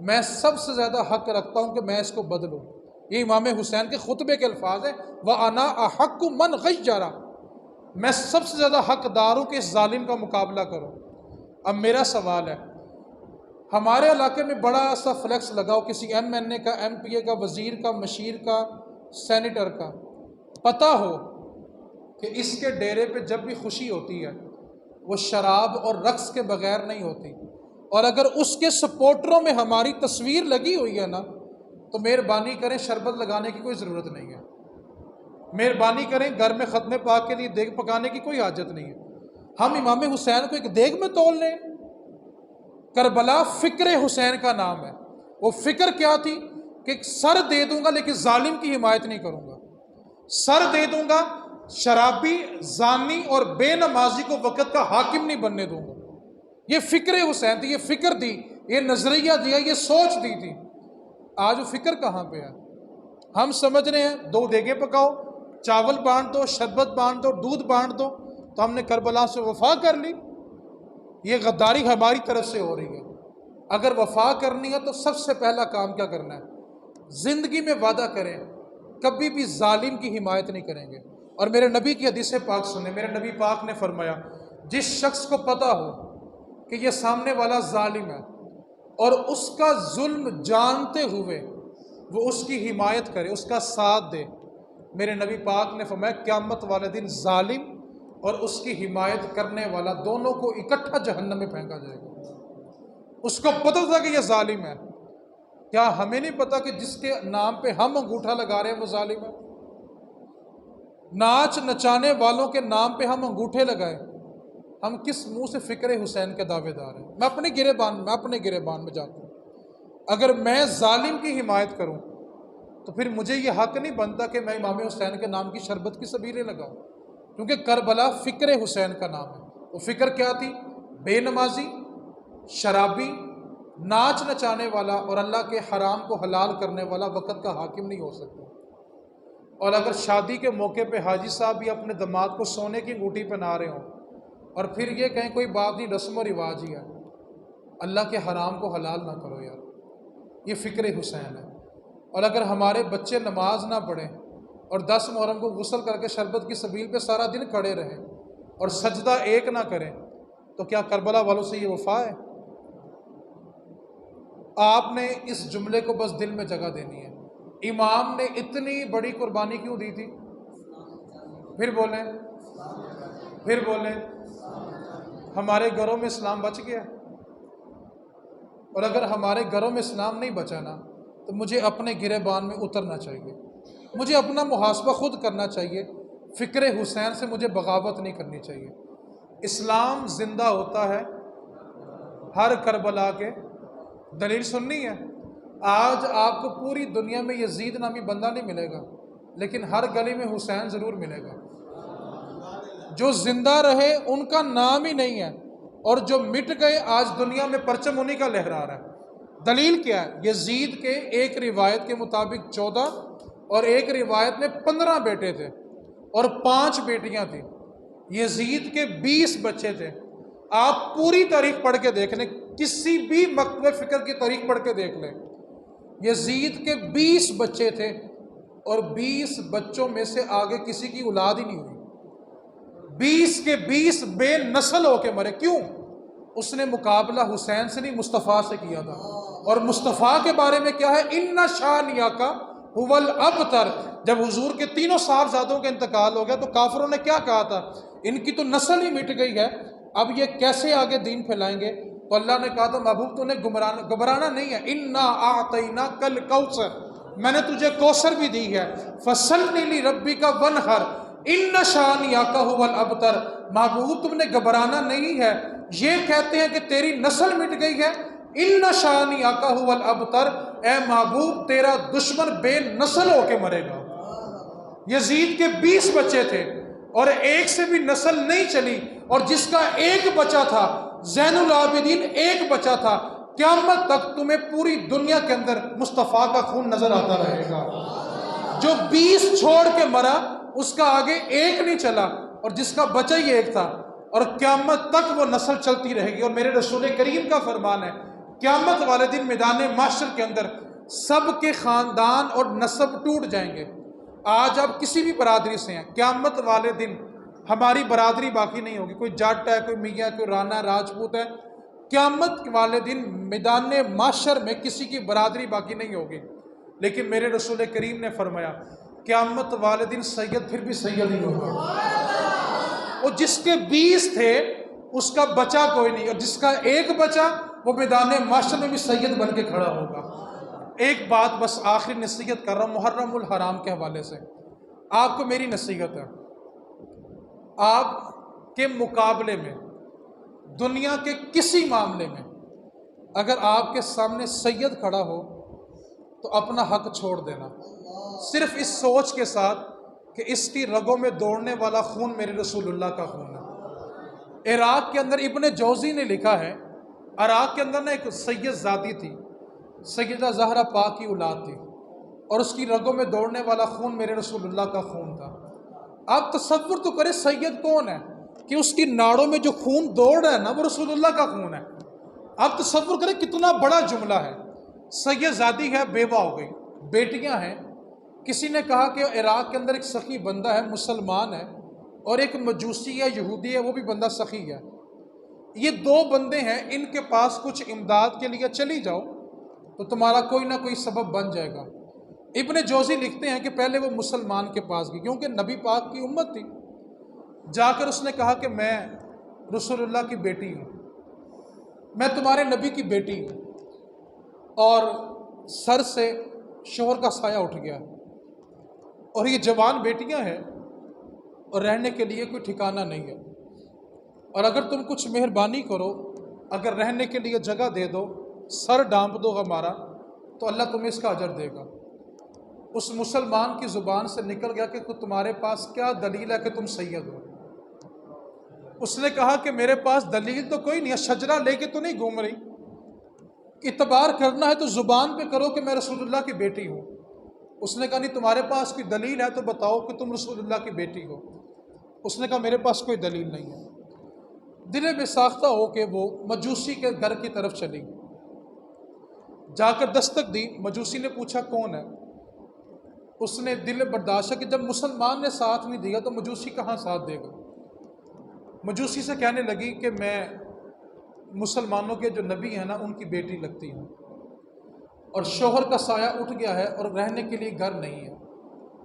میں سب سے زیادہ حق رکھتا ہوں کہ میں اس کو بدلوں۔ یہ امام حسین کے خطبے کے الفاظ ہیں، وَأَنَا أَحَقُّ مَنْ غَيَّرَ، میں سب سے زیادہ حقدار ہوں کہ اس ظالم کا مقابلہ کروں۔ اب میرا سوال ہے، ہمارے علاقے میں بڑا سا فلیکس لگاؤ کسی ایم این اے کا، ایم پی اے کا، وزیر کا، مشیر کا، سینیٹر کا، پتہ ہو کہ اس کے ڈیرے پہ جب بھی خوشی ہوتی ہے وہ شراب اور رقص کے بغیر نہیں ہوتی، اور اگر اس کے سپورٹروں میں ہماری تصویر لگی ہوئی ہے نا تو مہربانی کریں، شربت لگانے کی کوئی ضرورت نہیں ہے، مہربانی کریں، گھر میں ختم پاک کے لیے دیگ پکانے کی کوئی حاجت نہیں ہے۔ ہم امام حسین کو ایک دیگ میں تول لیں؟ کربلا فکر حسین کا نام ہے۔ وہ فکر کیا تھی کہ سر دے دوں گا لیکن ظالم کی حمایت نہیں کروں گا، سر دے دوں گا، شرابی، زانی اور بے نمازی کو وقت کا حاکم نہیں بننے دوں گا۔ یہ فکر حسین تھی، یہ فکر دی، یہ نظریہ دیا، یہ سوچ دی تھی۔ آج وہ فکر کہاں پہ ہے؟ ہم سمجھ رہے ہیں دو دیگیں پکاؤ، چاول بانٹ دو، شربت بانٹ دو، دودھ بانٹ دو تو ہم نے کربلا سے وفا کر لی۔ یہ غداری ہماری طرف سے ہو رہی ہے۔ اگر وفا کرنی ہے تو سب سے پہلا کام کیا کرنا ہے؟ زندگی میں وعدہ کریں کبھی بھی ظالم کی حمایت نہیں کریں گے۔ اور میرے نبی کی حدیث پاک سنیں، میرے نبی پاک نے فرمایا جس شخص کو پتہ ہو کہ یہ سامنے والا ظالم ہے اور اس کا ظلم جانتے ہوئے وہ اس کی حمایت کرے، اس کا ساتھ دے، میرے نبی پاک نے فرمایا قیامت والے دن ظالم اور اس کی حمایت کرنے والا دونوں کو اکٹھا جہنم میں پھینکا جائے گا۔ اس کو پتہ تھا کہ یہ ظالم ہے، کیا ہمیں نہیں پتہ کہ جس کے نام پہ ہم انگوٹھا لگا رہے ہیں وہ ظالم ہے؟ ناچ نچانے والوں کے نام پہ ہم انگوٹھے لگائے، ہم کس منہ سے فکر حسین کے دعوے دار ہیں؟ میں اپنے گریبان میں جاتا ہوں، اگر میں ظالم کی حمایت کروں تو پھر مجھے یہ حق نہیں بنتا کہ میں امام حسین کے نام کی شربت کی سبیلیں لگاؤں، کیونکہ کربلا فکر حسین کا نام ہے۔ وہ فکر کیا تھی؟ بے نمازی، شرابی، ناچ نچانے والا اور اللہ کے حرام کو حلال کرنے والا وقت کا حاکم نہیں ہو سکتا۔ اور اگر شادی کے موقع پہ حاجی صاحب بھی اپنے داماد کو سونے کی انگوٹھی پہنا رہے ہوں اور پھر یہ کہیں کوئی بات نہیں، رسم و رواج ہی ہے، اللہ کے حرام کو حلال نہ کرو یار، یہ فکر حسین ہے۔ اور اگر ہمارے بچے نماز نہ پڑھیں اور 10 محرم کو غسل کر کے شربت کی سبیل پہ سارا دن کھڑے رہیں اور سجدہ ایک نہ کریں تو کیا کربلا والوں سے یہ وفا ہے؟ آپ نے اس جملے کو بس دل میں جگہ دینی ہے، امام نے اتنی بڑی قربانی کیوں دی تھی؟ پھر بولیں ہمارے گھروں میں اسلام بچ گیا؟ اور اگر ہمارے گھروں میں اسلام نہیں بچا نا تو مجھے اپنے گریبان میں اترنا چاہیے، مجھے اپنا محاسبہ خود کرنا چاہیے، فکر حسین سے مجھے بغاوت نہیں کرنی چاہیے۔ اسلام زندہ ہوتا ہے ہر کربلا کے، دلیل سننی ہے؟ آج آپ کو پوری دنیا میں یزید نامی بندہ نہیں ملے گا لیکن ہر گلی میں حسین ضرور ملے گا۔ جو زندہ رہے ان کا نام ہی نہیں ہے اور جو مٹ گئے آج دنیا میں پرچم انہی کا لہرا رہا ہے۔ دلیل کیا ہے؟ یزید کے ایک روایت کے مطابق 14 اور ایک روایت میں 15 بیٹے تھے اور 5 بیٹیاں تھیں۔ یزید کے 20 بچے تھے۔ آپ پوری تاریخ پڑھ کے دیکھ لیں، کسی بھی مکتوب فکر کی تاریخ پڑھ کے دیکھ لیں، یزید کے 20 بچے تھے اور 20 بچوں میں سے آگے کسی کی اولاد ہی نہیں ہوئی، 20 کے 20 بے نسل ہو کے مرے۔ کیوں؟ اس نے مقابلہ حسین سے نہیں مصطفیٰ سے کیا تھا، اور مصطفیٰ کے بارے میں کیا ہے؟ ان شانیہ کا هو الابتر۔ جب حضور کے تینوں صاحبزادوں کا انتقال ہو گیا تو کافروں نے کیا کہا تھا؟ ان کی تو نسل ہی مٹ گئی ہے، اب یہ کیسے آگے دین پھیلائیں گے؟ تو اللہ نے کہا تھا محبوب تو نے گھبرانا نہیں ہے، انا اعطیناک الکوثر، میں نے تجھے کوثر بھی دی ہے، فصلی لربک وانحر ان شانیک هو الابتر۔ محبوب تم نے گھبرانا نہیں ہے، یہ کہتے ہیں کہ تیری نسل مٹ گئی ہے، ان شانیک هو الابتر، اے محبوب تیرا دشمن بے نسل ہو کے مرے گا۔ یزید کے 20 بچے تھے اور ایک سے بھی نسل نہیں چلی، اور جس کا ایک بچہ تھا زین العابدین، ایک بچہ تھا، قیامت تک تمہیں پوری دنیا کے اندر مصطفیٰ کا خون نظر آتا رہے گا۔ جو 20 چھوڑ کے مرا اس کا آگے ایک نہیں چلا، اور جس کا بچہ ہی ایک تھا، اور قیامت تک وہ نسل چلتی رہے گی۔ اور میرے رسول کریم کا فرمان ہے قیامت والے دن میدان محشر کے اندر سب کے خاندان اور نسب ٹوٹ جائیں گے۔ آج آپ کسی بھی برادری سے ہیں، قیامت والے دن ہماری برادری باقی نہیں ہوگی، کوئی جٹ ہے، کوئی میاں، کوئی رانا، راجپوت ہے، قیامت والے دن میدان محشر میں کسی کی برادری باقی نہیں ہوگی۔ لیکن میرے رسول کریم نے فرمایا قیامت والے دن سید پھر بھی سید ہی ہوگا، اور جس کے 20 تھے اس کا بچہ کوئی نہیں، اور جس کا ایک بچہ وہ میدان محشر میں بھی سید بن کے کھڑا ہوگا۔ ایک بات بس آخری نصیحت کر رہا ہوں محرم الحرام کے حوالے سے، آپ کو میری نصیحت ہے، آپ کے مقابلے میں دنیا کے کسی معاملے میں اگر آپ کے سامنے سید کھڑا ہو تو اپنا حق چھوڑ دینا، صرف اس سوچ کے ساتھ کہ اس کی رگوں میں دوڑنے والا خون میرے رسول اللہ کا خون ہے۔ عراق کے اندر ابن جوزی نے لکھا ہے، عراق کے اندر ایک سید زادی تھی، سیدہ زہرا پاک کی اولاد تھی، اور اس کی رگوں میں دوڑنے والا خون میرے رسول اللہ کا خون تھا۔ آپ تصور تو کریں سید کون ہے کہ اس کی ناڑوں میں جو خون دوڑ رہا ہے نا وہ رسول اللہ کا خون ہے۔ آپ تصور کریں کتنا بڑا جملہ ہے۔ سید زادی ہے، بیوہ ہو گئی، بیٹیاں ہیں۔ کسی نے کہا کہ عراق کے اندر ایک سخی بندہ ہے، مسلمان ہے، اور ایک مجوسی ہے، یہودی ہے، وہ بھی بندہ سخی ہے، یہ دو بندے ہیں، ان کے پاس کچھ امداد کے لیے چلی جاؤ تو تمہارا کوئی نہ کوئی سبب بن جائے گا۔ ابن جوزی لکھتے ہیں کہ پہلے وہ مسلمان کے پاس گئی کیونکہ نبی پاک کی امت تھی، جا کر اس نے کہا کہ میں رسول اللہ کی بیٹی ہوں، میں تمہارے نبی کی بیٹی ہوں، اور سر سے شوہر کا سایہ اٹھ گیا، اور یہ جوان بیٹیاں ہیں اور رہنے کے لیے کوئی ٹھکانہ نہیں ہے، اور اگر تم کچھ مہربانی کرو، اگر رہنے کے لیے جگہ دے دو، سر ڈانپ دو ہمارا، تو اللہ تمہیں اس کا اجر دے گا۔ اس مسلمان کی زبان سے نکل گیا کہ تمہارے پاس کیا دلیل ہے کہ تم سید ہو؟ اس نے کہا کہ میرے پاس دلیل تو کوئی نہیں ہے، شجرہ لے کے تو نہیں گھوم رہی، اعتبار کرنا ہے تو زبان پہ کرو کہ میں رسول اللہ کی بیٹی ہوں۔ اس نے کہا نہیں، تمہارے پاس کوئی دلیل ہے تو بتاؤ کہ تم رسول اللہ کی بیٹی ہو۔ اس نے کہا میرے پاس کوئی دلیل نہیں ہے۔ دل بے ساختہ ہو کہ وہ مجوسی کے گھر کی طرف چلی، جا کر دستک دی، مجوسی نے پوچھا کون ہے؟ اس نے دل برداشت کہ جب مسلمان نے ساتھ نہیں دیا تو مجوسی کہاں ساتھ دے گا۔ مجوسی سے کہنے لگی کہ میں مسلمانوں کے جو نبی ہیں نا ان کی بیٹی لگتی ہوں، اور شوہر کا سایہ اٹھ گیا ہے اور رہنے کے لیے گھر نہیں ہے۔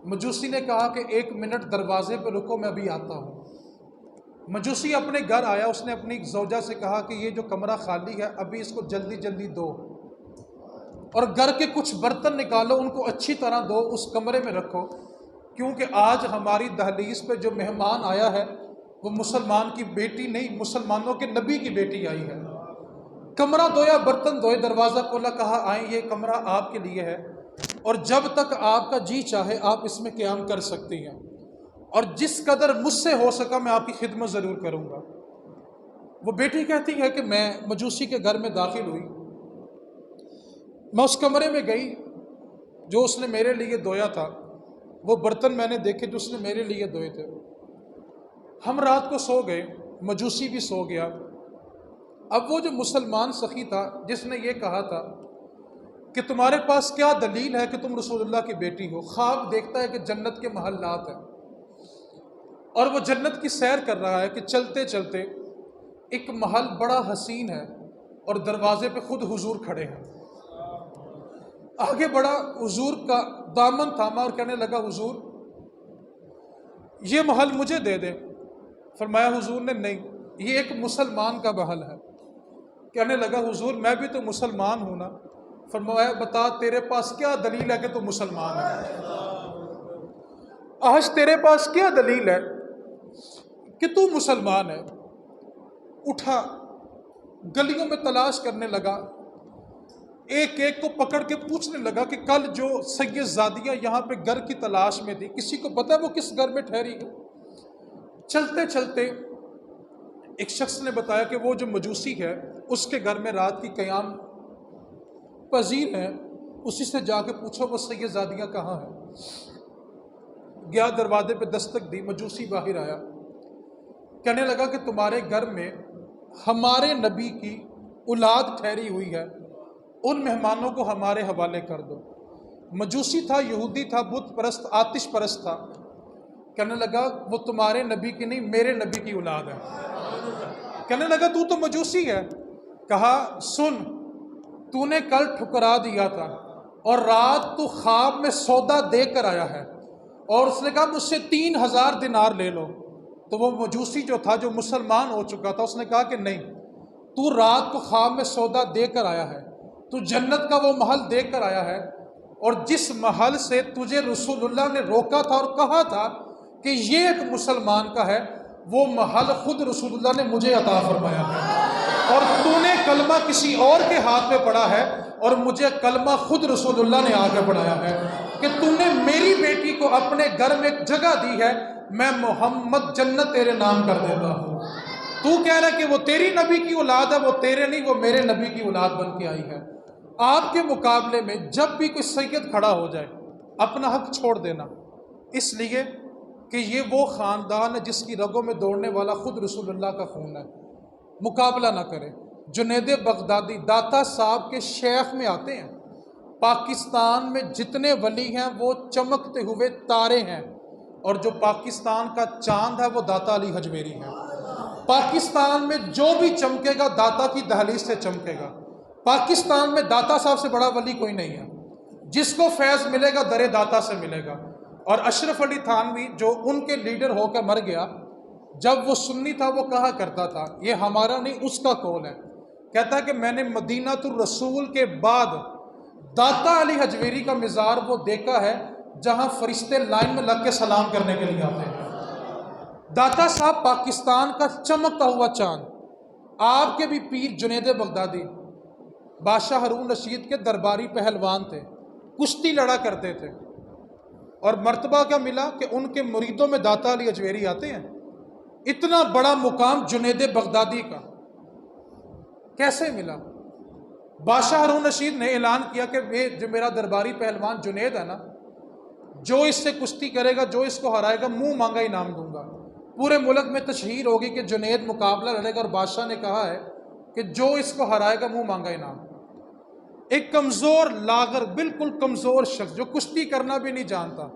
مجوسی نے کہا کہ 1 منٹ دروازے پہ رکو، میں ابھی آتا ہوں۔ مجوسی اپنے گھر آیا، اس نے اپنی زوجہ سے کہا کہ یہ جو کمرہ خالی ہے ابھی اس کو جلدی جلدی دو، اور گھر کے کچھ برتن نکالو، ان کو اچھی طرح دو، اس کمرے میں رکھو، کیونکہ آج ہماری دہلیز پہ جو مہمان آیا ہے وہ مسلمان کی بیٹی نہیں، مسلمانوں کے نبی کی بیٹی آئی ہے۔ کمرہ دھویا، برتن دھوئے، دروازہ کھولا، کہا آئیں، یہ کمرہ آپ کے لیے ہے، اور جب تک آپ کا جی چاہے آپ اس میں قیام کر سکتی ہیں، اور جس قدر مجھ سے ہو سکا میں آپ کی خدمت ضرور کروں گا۔ وہ بیٹی کہتی ہے کہ میں مجوسی کے گھر میں داخل ہوئی، میں اس کمرے میں گئی جو اس نے میرے لیے دھویا تھا، وہ برتن میں نے دیکھے جو اس نے میرے لیے دھوئے تھے۔ ہم رات کو سو گئے، مجوسی بھی سو گیا۔ اب وہ جو مسلمان سخی تھا جس نے یہ کہا تھا کہ تمہارے پاس کیا دلیل ہے کہ تم رسول اللہ کی بیٹی ہو، خواب دیکھتا ہے کہ جنت کے محلات ہیں، اور وہ جنت کی سیر کر رہا ہے کہ چلتے چلتے ایک محل بڑا حسین ہے اور دروازے پہ خود حضور کھڑے ہیں۔ آگے بڑا، حضور کا دامن تھاما اور کہنے لگا حضور یہ محل مجھے دے دے۔ فرمایا حضور نے نہیں، یہ ایک مسلمان کا محل ہے۔ کہنے لگا حضور میں بھی تو مسلمان ہوں نا۔ فرمایا بتا تیرے پاس کیا دلیل ہے کہ تو مسلمان ہے؟ آج تیرے پاس کیا دلیل ہے کہ تو مسلمان ہے؟ اٹھا، گلیوں میں تلاش کرنے لگا، ایک ایک کو پکڑ کے پوچھنے لگا کہ کل جو سید زادیہ یہاں پہ گھر کی تلاش میں تھی، کسی کو پتہ ہے وہ کس گھر میں ٹھہری ہے؟ چلتے چلتے ایک شخص نے بتایا کہ وہ جو مجوسی ہے اس کے گھر میں رات کی قیام پذیر ہے، اسی سے جا کے پوچھو وہ سید زادیاں کہاں ہیں۔ گیا، دروازے پہ دستک دی، مجوسی باہر آیا، کہنے لگا کہ تمہارے گھر میں ہمارے نبی کی اولاد ٹھہری ہوئی ہے، ان مہمانوں کو ہمارے حوالے کر دو۔ مجوسی تھا، یہودی تھا، بت پرست، آتش پرست تھا، کہنے لگا وہ تمہارے نبی کی نہیں، میرے نبی کی اولاد ہے۔ کہنے لگا تو مجوسی ہے۔ کہا سن، تو نے کل ٹھکرا دیا تھا اور رات تو خواب میں سودا دے کر آیا ہے، اور اس نے کہا مجھ سے 3000 دینار لے لو۔ تو وہ مجوسی جو تھا، جو مسلمان ہو چکا تھا، اس نے کہا کہ نہیں، تو رات کو خواب میں سودا دے کر آیا ہے، تو جنت کا وہ محل دے کر آیا ہے، اور جس محل سے تجھے رسول اللہ نے روکا تھا اور کہا تھا کہ یہ ایک مسلمان کا ہے، وہ محل خود رسول اللہ نے مجھے عطا فرمایا ہے، اور تو نے کلمہ کسی اور کے ہاتھ میں پڑھا ہے، اور مجھے کلمہ خود رسول اللہ نے آگے پڑھایا ہے کہ تو نے میری بیٹی کو اپنے گھر میں ایک جگہ دی ہے، میں محمد جنت تیرے نام کر دیتا ہوں۔ تو کہہ رہا ہے کہ وہ تیری نبی کی اولاد ہے، وہ تیرے نہیں، وہ میرے نبی کی اولاد بن کے آئی ہے۔ آپ کے مقابلے میں جب بھی کوئی سید کھڑا ہو جائے، اپنا حق چھوڑ دینا، اس لیے کہ یہ وہ خاندان ہے جس کی رگوں میں دوڑنے والا خود رسول اللہ کا خون ہے، مقابلہ نہ کرے۔ جنید بغدادی داتا صاحب کے شیخ میں آتے ہیں، پاکستان میں جتنے ولی ہیں وہ چمکتے ہوئے تارے ہیں، اور جو پاکستان کا چاند ہے وہ داتا علی حجویری ہے۔ پاکستان میں جو بھی چمکے گا داتا کی دہلیز سے چمکے گا۔ پاکستان میں داتا صاحب سے بڑا ولی کوئی نہیں ہے، جس کو فیض ملے گا در داتا سے ملے گا۔ اور اشرف علی تھانوی جو ان کے لیڈر ہو کر مر گیا، جب وہ سنی تھا وہ کہا کرتا تھا، یہ ہمارا نہیں اس کا قول ہے، کہتا ہے کہ میں نے مدینہ الرسول کے بعد داتا علی حجویری کا مزار وہ دیکھا ہے جہاں فرشتے لائن میں لگ کے سلام کرنے کے لیے آتے ہیں۔ داتا صاحب پاکستان کا چمکتا ہوا چاند۔ آپ کے بھی پیر جنید بغدادی بادشاہ ہارون رشید کے درباری پہلوان تھے، کشتی لڑا کرتے تھے، اور مرتبہ کیا ملا کہ ان کے مریدوں میں داتا علی حجویری آتے ہیں۔ اتنا بڑا مقام جنید بغدادی کا کیسے ملا؟ بادشاہ ہارون رشید نے اعلان کیا کہ جو میرا درباری پہلوان جنید ہے نا، جو اس سے کشتی کرے گا، جو اس کو ہرائے گا، منہ مانگا انعام دوں گا۔ پورے ملک میں تشہیر ہوگی کہ جنید مقابلہ لڑے گا، اور بادشاہ نے کہا ہے کہ جو اس کو ہرائے گا منہ مانگا انعام۔ ایک کمزور لاغر، بالکل کمزور شخص جو کشتی کرنا بھی نہیں جانتا،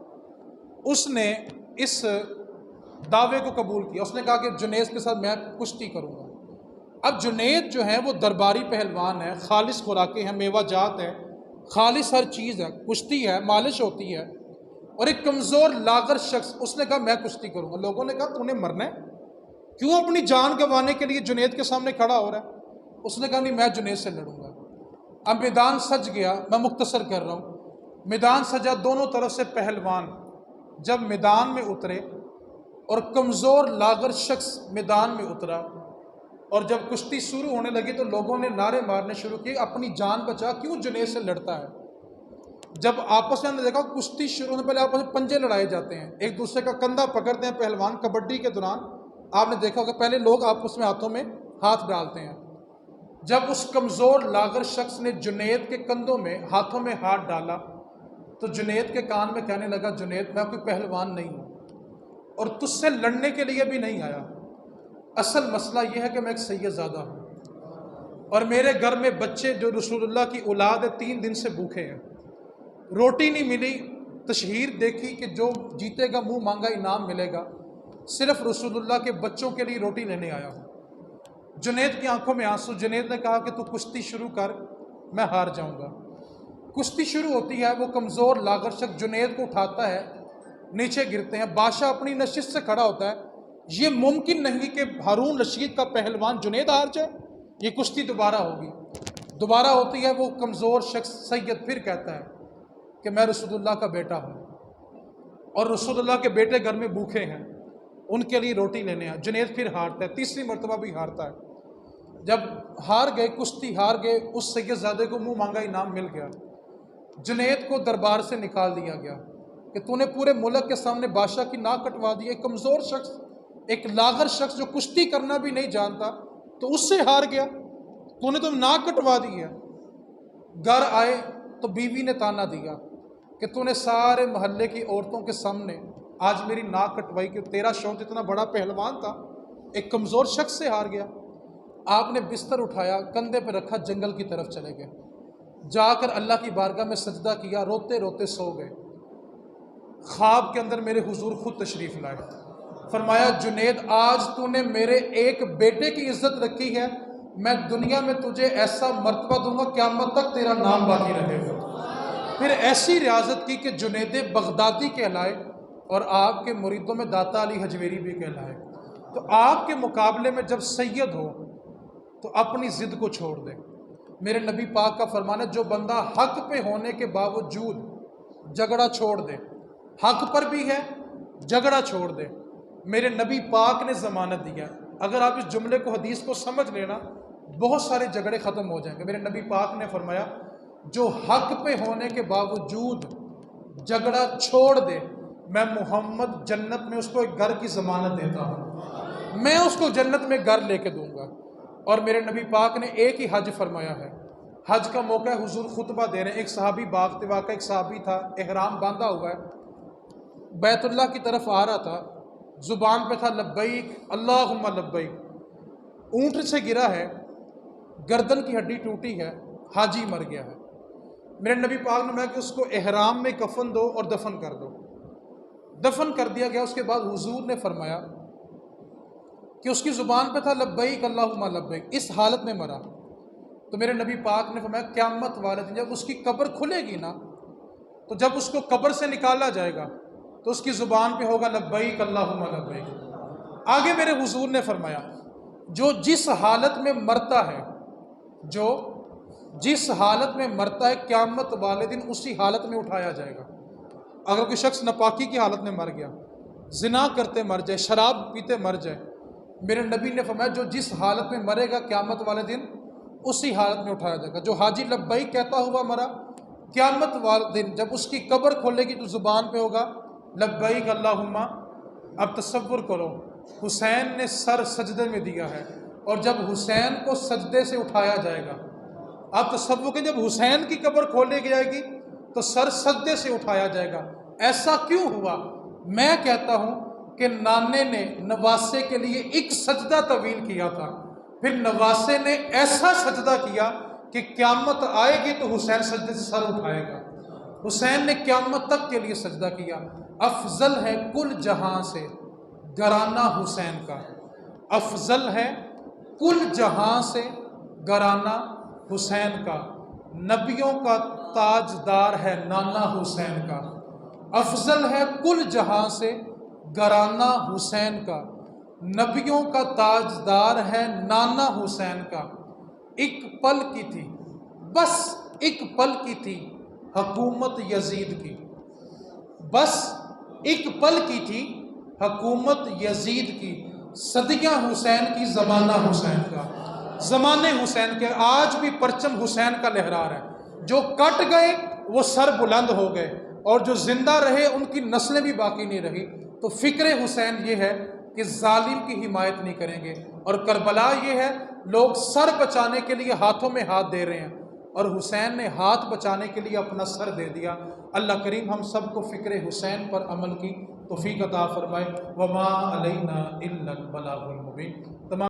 اس نے اس دعوے کو قبول کیا۔ اس نے کہا کہ جنید کے ساتھ میں کشتی کروں گا۔ اب جنید جو ہیں وہ درباری پہلوان ہیں، خالص خوراکیں ہیں، میوہ جات ہے، خالص ہر چیز ہے، کشتی ہے، مالش ہوتی ہے، اور ایک کمزور لاغر شخص اس نے کہا میں کشتی کروں گا۔ لوگوں نے کہا تو نے مرنا ہے، کیوں اپنی جان گنوانے کے لیے جنید کے سامنے کھڑا ہو رہا ہے؟ اس نے کہا نہیں، میں جنید سے لڑوں گا۔ اب میدان سج گیا، میں مختصر کر رہا ہوں، میدان سجا، دونوں طرف سے پہلوان جب میدان میں اترے، اور کمزور لاغر شخص میدان میں اترا، اور جب کشتی شروع ہونے لگی تو لوگوں نے نعرے مارنے شروع کیے، اپنی جان بچا، کیوں جنید سے لڑتا ہے؟ جب آپس میں دیکھا کشتی شروع ہونے پہلے آپس میں پنجے لڑائے جاتے ہیں، ایک دوسرے کا کندھا پکڑتے ہیں پہلوان۔ کبڈی کے دوران آپ نے دیکھا ہوگا پہلے لوگ آپس میں ہاتھوں میں ہاتھ ڈالتے ہیں۔ جب اس کمزور لاغر شخص نے جنید کے کندھوں میں ہاتھوں میں ہاتھ ڈالا تو جنید کے کان میں کہنے لگا جنید میں کوئی پہلوان نہیں ہوں، اور تجھ سے لڑنے کے لیے بھی نہیں آیا، اصل مسئلہ یہ ہے کہ میں ایک سید زادہ ہوں، اور میرے گھر میں بچے جو رسول اللہ کی اولاد ہے 3 دن سے بھوکے ہیں، روٹی نہیں ملی۔ تشہیر دیکھی کہ جو جیتے گا منہ مانگا انعام ملے گا، صرف رسول اللہ کے بچوں کے لیے روٹی لینے آیا ہوں۔ جنید کی آنکھوں میں آنسو۔ جنید نے کہا کہ تو کشتی شروع کر، میں ہار جاؤں گا۔ کشتی شروع ہوتی ہے، وہ کمزور لاغر شخص جنید کو اٹھاتا ہے، نیچے گرتے ہیں۔ بادشاہ اپنی نشست سے کھڑا ہوتا ہے، یہ ممکن نہیں کہ ہارون رشید کا پہلوان جنید ہار جائے، یہ کشتی دوبارہ ہوگی۔ دوبارہ ہوتی ہے، وہ کمزور شخص سید پھر کہتا ہے کہ میں رسول اللہ کا بیٹا ہوں، اور رسول اللہ کے بیٹے گھر میں بھوکے ہیں، ان کے لیے روٹی لینے آئے۔ جنید پھر ہارتا ہے، تیسری مرتبہ بھی ہارتا ہے۔ جب ہار گئے، کشتی ہار گئے، اس سید زادے کو منہ مانگا انعام مل گیا۔ جنید کو دربار سے نکال دیا گیا کہ تو نے پورے ملک کے سامنے بادشاہ کی ناک کٹوا دی۔ ایک کمزور شخص، ایک لاغر شخص جو کشتی کرنا بھی نہیں جانتا تو اس سے ہار گیا، تو نے تو ناک کٹوا دی ہے۔ گھر آئے تو بیوی نے تانا دیا کہ تو نے سارے محلے کی عورتوں کے سامنے آج میری ناک کٹوائی کہ تیرا شوق اتنا بڑا پہلوان تھا، ایک کمزور شخص سے ہار گیا۔ آپ نے بستر اٹھایا، کندھے پہ رکھا، جنگل کی طرف چلے گئے، جا کر اللہ کی بارگاہ میں سجدہ کیا، روتے روتے سو گئے۔ خواب کے اندر میرے حضور خود تشریف لائے، فرمایا جنید آج تو نے میرے ایک بیٹے کی عزت رکھی ہے، میں دنیا میں تجھے ایسا مرتبہ دوں گا قیامت تک تیرا نام باقی رہے گا۔ پھر ایسی ریاضت کی کہ جنید بغدادی کہلائے اور آپ کے مریدوں میں داتا علی حجویری بھی کہلائے۔ تو آپ کے مقابلے میں جب سید ہو تو اپنی ضد کو چھوڑ دے۔ میرے نبی پاک کا فرمان ہے جو بندہ حق پہ ہونے کے باوجود جھگڑا چھوڑ دے، حق پر بھی ہے جھگڑا چھوڑ دے، میرے نبی پاک نے ضمانت دیا۔ اگر آپ اس جملے کو حدیث کو سمجھ لینا بہت سارے جھگڑے ختم ہو جائیں گے۔ میرے نبی پاک نے فرمایا جو حق پہ ہونے کے باوجود جھگڑا چھوڑ دے، میں محمد جنت میں اس کو ایک گھر کی ضمانت دیتا ہوں، میں اس کو جنت میں گھر لے کے دوں گا۔ اور میرے نبی پاک نے ایک ہی حج فرمایا ہے، حج کا موقع ہے، حضور خطبہ دے رہے ہیں، ایک صحابی باغ تھے، واقعہ ایک صحابی تھا، احرام باندھا ہوا ہے، بیت اللہ کی طرف آ رہا تھا، زبان پہ تھا لبیک اللہم لبیک، اونٹ سے گرا ہے، گردن کی ہڈی ٹوٹی ہے، حاجی مر گیا ہے۔ میرے نبی پاک نے کہ اس کو احرام میں کفن دو اور دفن کر دو۔ دفن کر دیا گیا۔ اس کے بعد حضور نے فرمایا کہ اس کی زبان پہ تھا لبیک اللہم لبیک، اس حالت میں مرا۔ تو میرے نبی پاک نے فرمایا قیامت والے دن جب اس کی قبر کھلے گی نا، تو جب اس کو قبر سے نکالا جائے گا تو اس کی زبان پہ ہوگا لبیک اللہم لبیک۔ آگے میرے حضور نے فرمایا جو جس حالت میں مرتا ہے، جو جس حالت میں مرتا ہے قیامت والے دن اسی حالت میں اٹھایا جائے گا۔ اگر کوئی شخص ناپاکی کی حالت میں مر گیا، زنا کرتے مر جائے، شراب پیتے مر جائے، میرے نبی نے فرمایا جو جس حالت میں مرے گا قیامت والے دن اسی حالت میں اٹھایا جائے گا۔ جو حاجی لبیک کہتا ہوا مرا، قیامت والے دن جب اس کی قبر کھولے گی تو زبان پہ ہوگا لبیک اللہم۔ اب تصور کرو حسین نے سر سجدے میں دیا ہے، اور جب حسین کو سجدے سے اٹھایا جائے گا، آپ تصور کریں جب حسین کی قبر کھولے جائے گی تو سر سجدے سے اٹھایا جائے گا۔ ایسا کیوں ہوا؟ میں کہتا ہوں کہ نانے نے نواسے کے لیے ایک سجدہ طویل کیا تھا، پھر نواسے نے ایسا سجدہ کیا کہ قیامت آئے گی تو حسین سجدے سے سر اٹھائے گا۔ حسین نے قیامت تک کے لیے سجدہ کیا۔ افضل ہے کل جہاں سے گھرانہ حسین کا، افضل ہے کل جہاں سے گھرانہ حسین کا، نبیوں کا تاجدار ہے نانا حسین کا۔ افضل ہے کل جہاں سے گھرانہ حسین کا، نبیوں کا تاجدار ہے نانا حسین کا۔ ایک پل کی تھی، بس ایک پل کی تھی حکومت یزید کی، بس ایک پل کی تھی حکومت یزید کی، صدیاں حسین کی زمانہ حسین کا، زمانے حسین کے۔ آج بھی پرچم حسین کا لہرا رہا ہے، جو کٹ گئے وہ سر بلند ہو گئے، اور جو زندہ رہے ان کی نسلیں بھی باقی نہیں رہی۔ تو فکر حسین یہ ہے کہ ظالم کی حمایت نہیں کریں گے، اور کربلا یہ ہے لوگ سر بچانے کے لیے ہاتھوں میں ہاتھ دے رہے ہیں، اور حسین نے ہاتھ بچانے کے لیے اپنا سر دے دیا۔ اللہ کریم ہم سب کو فکر حسین پر عمل کی توفیق عطا فرمائے۔ وما علینا الا البلاغ المبین۔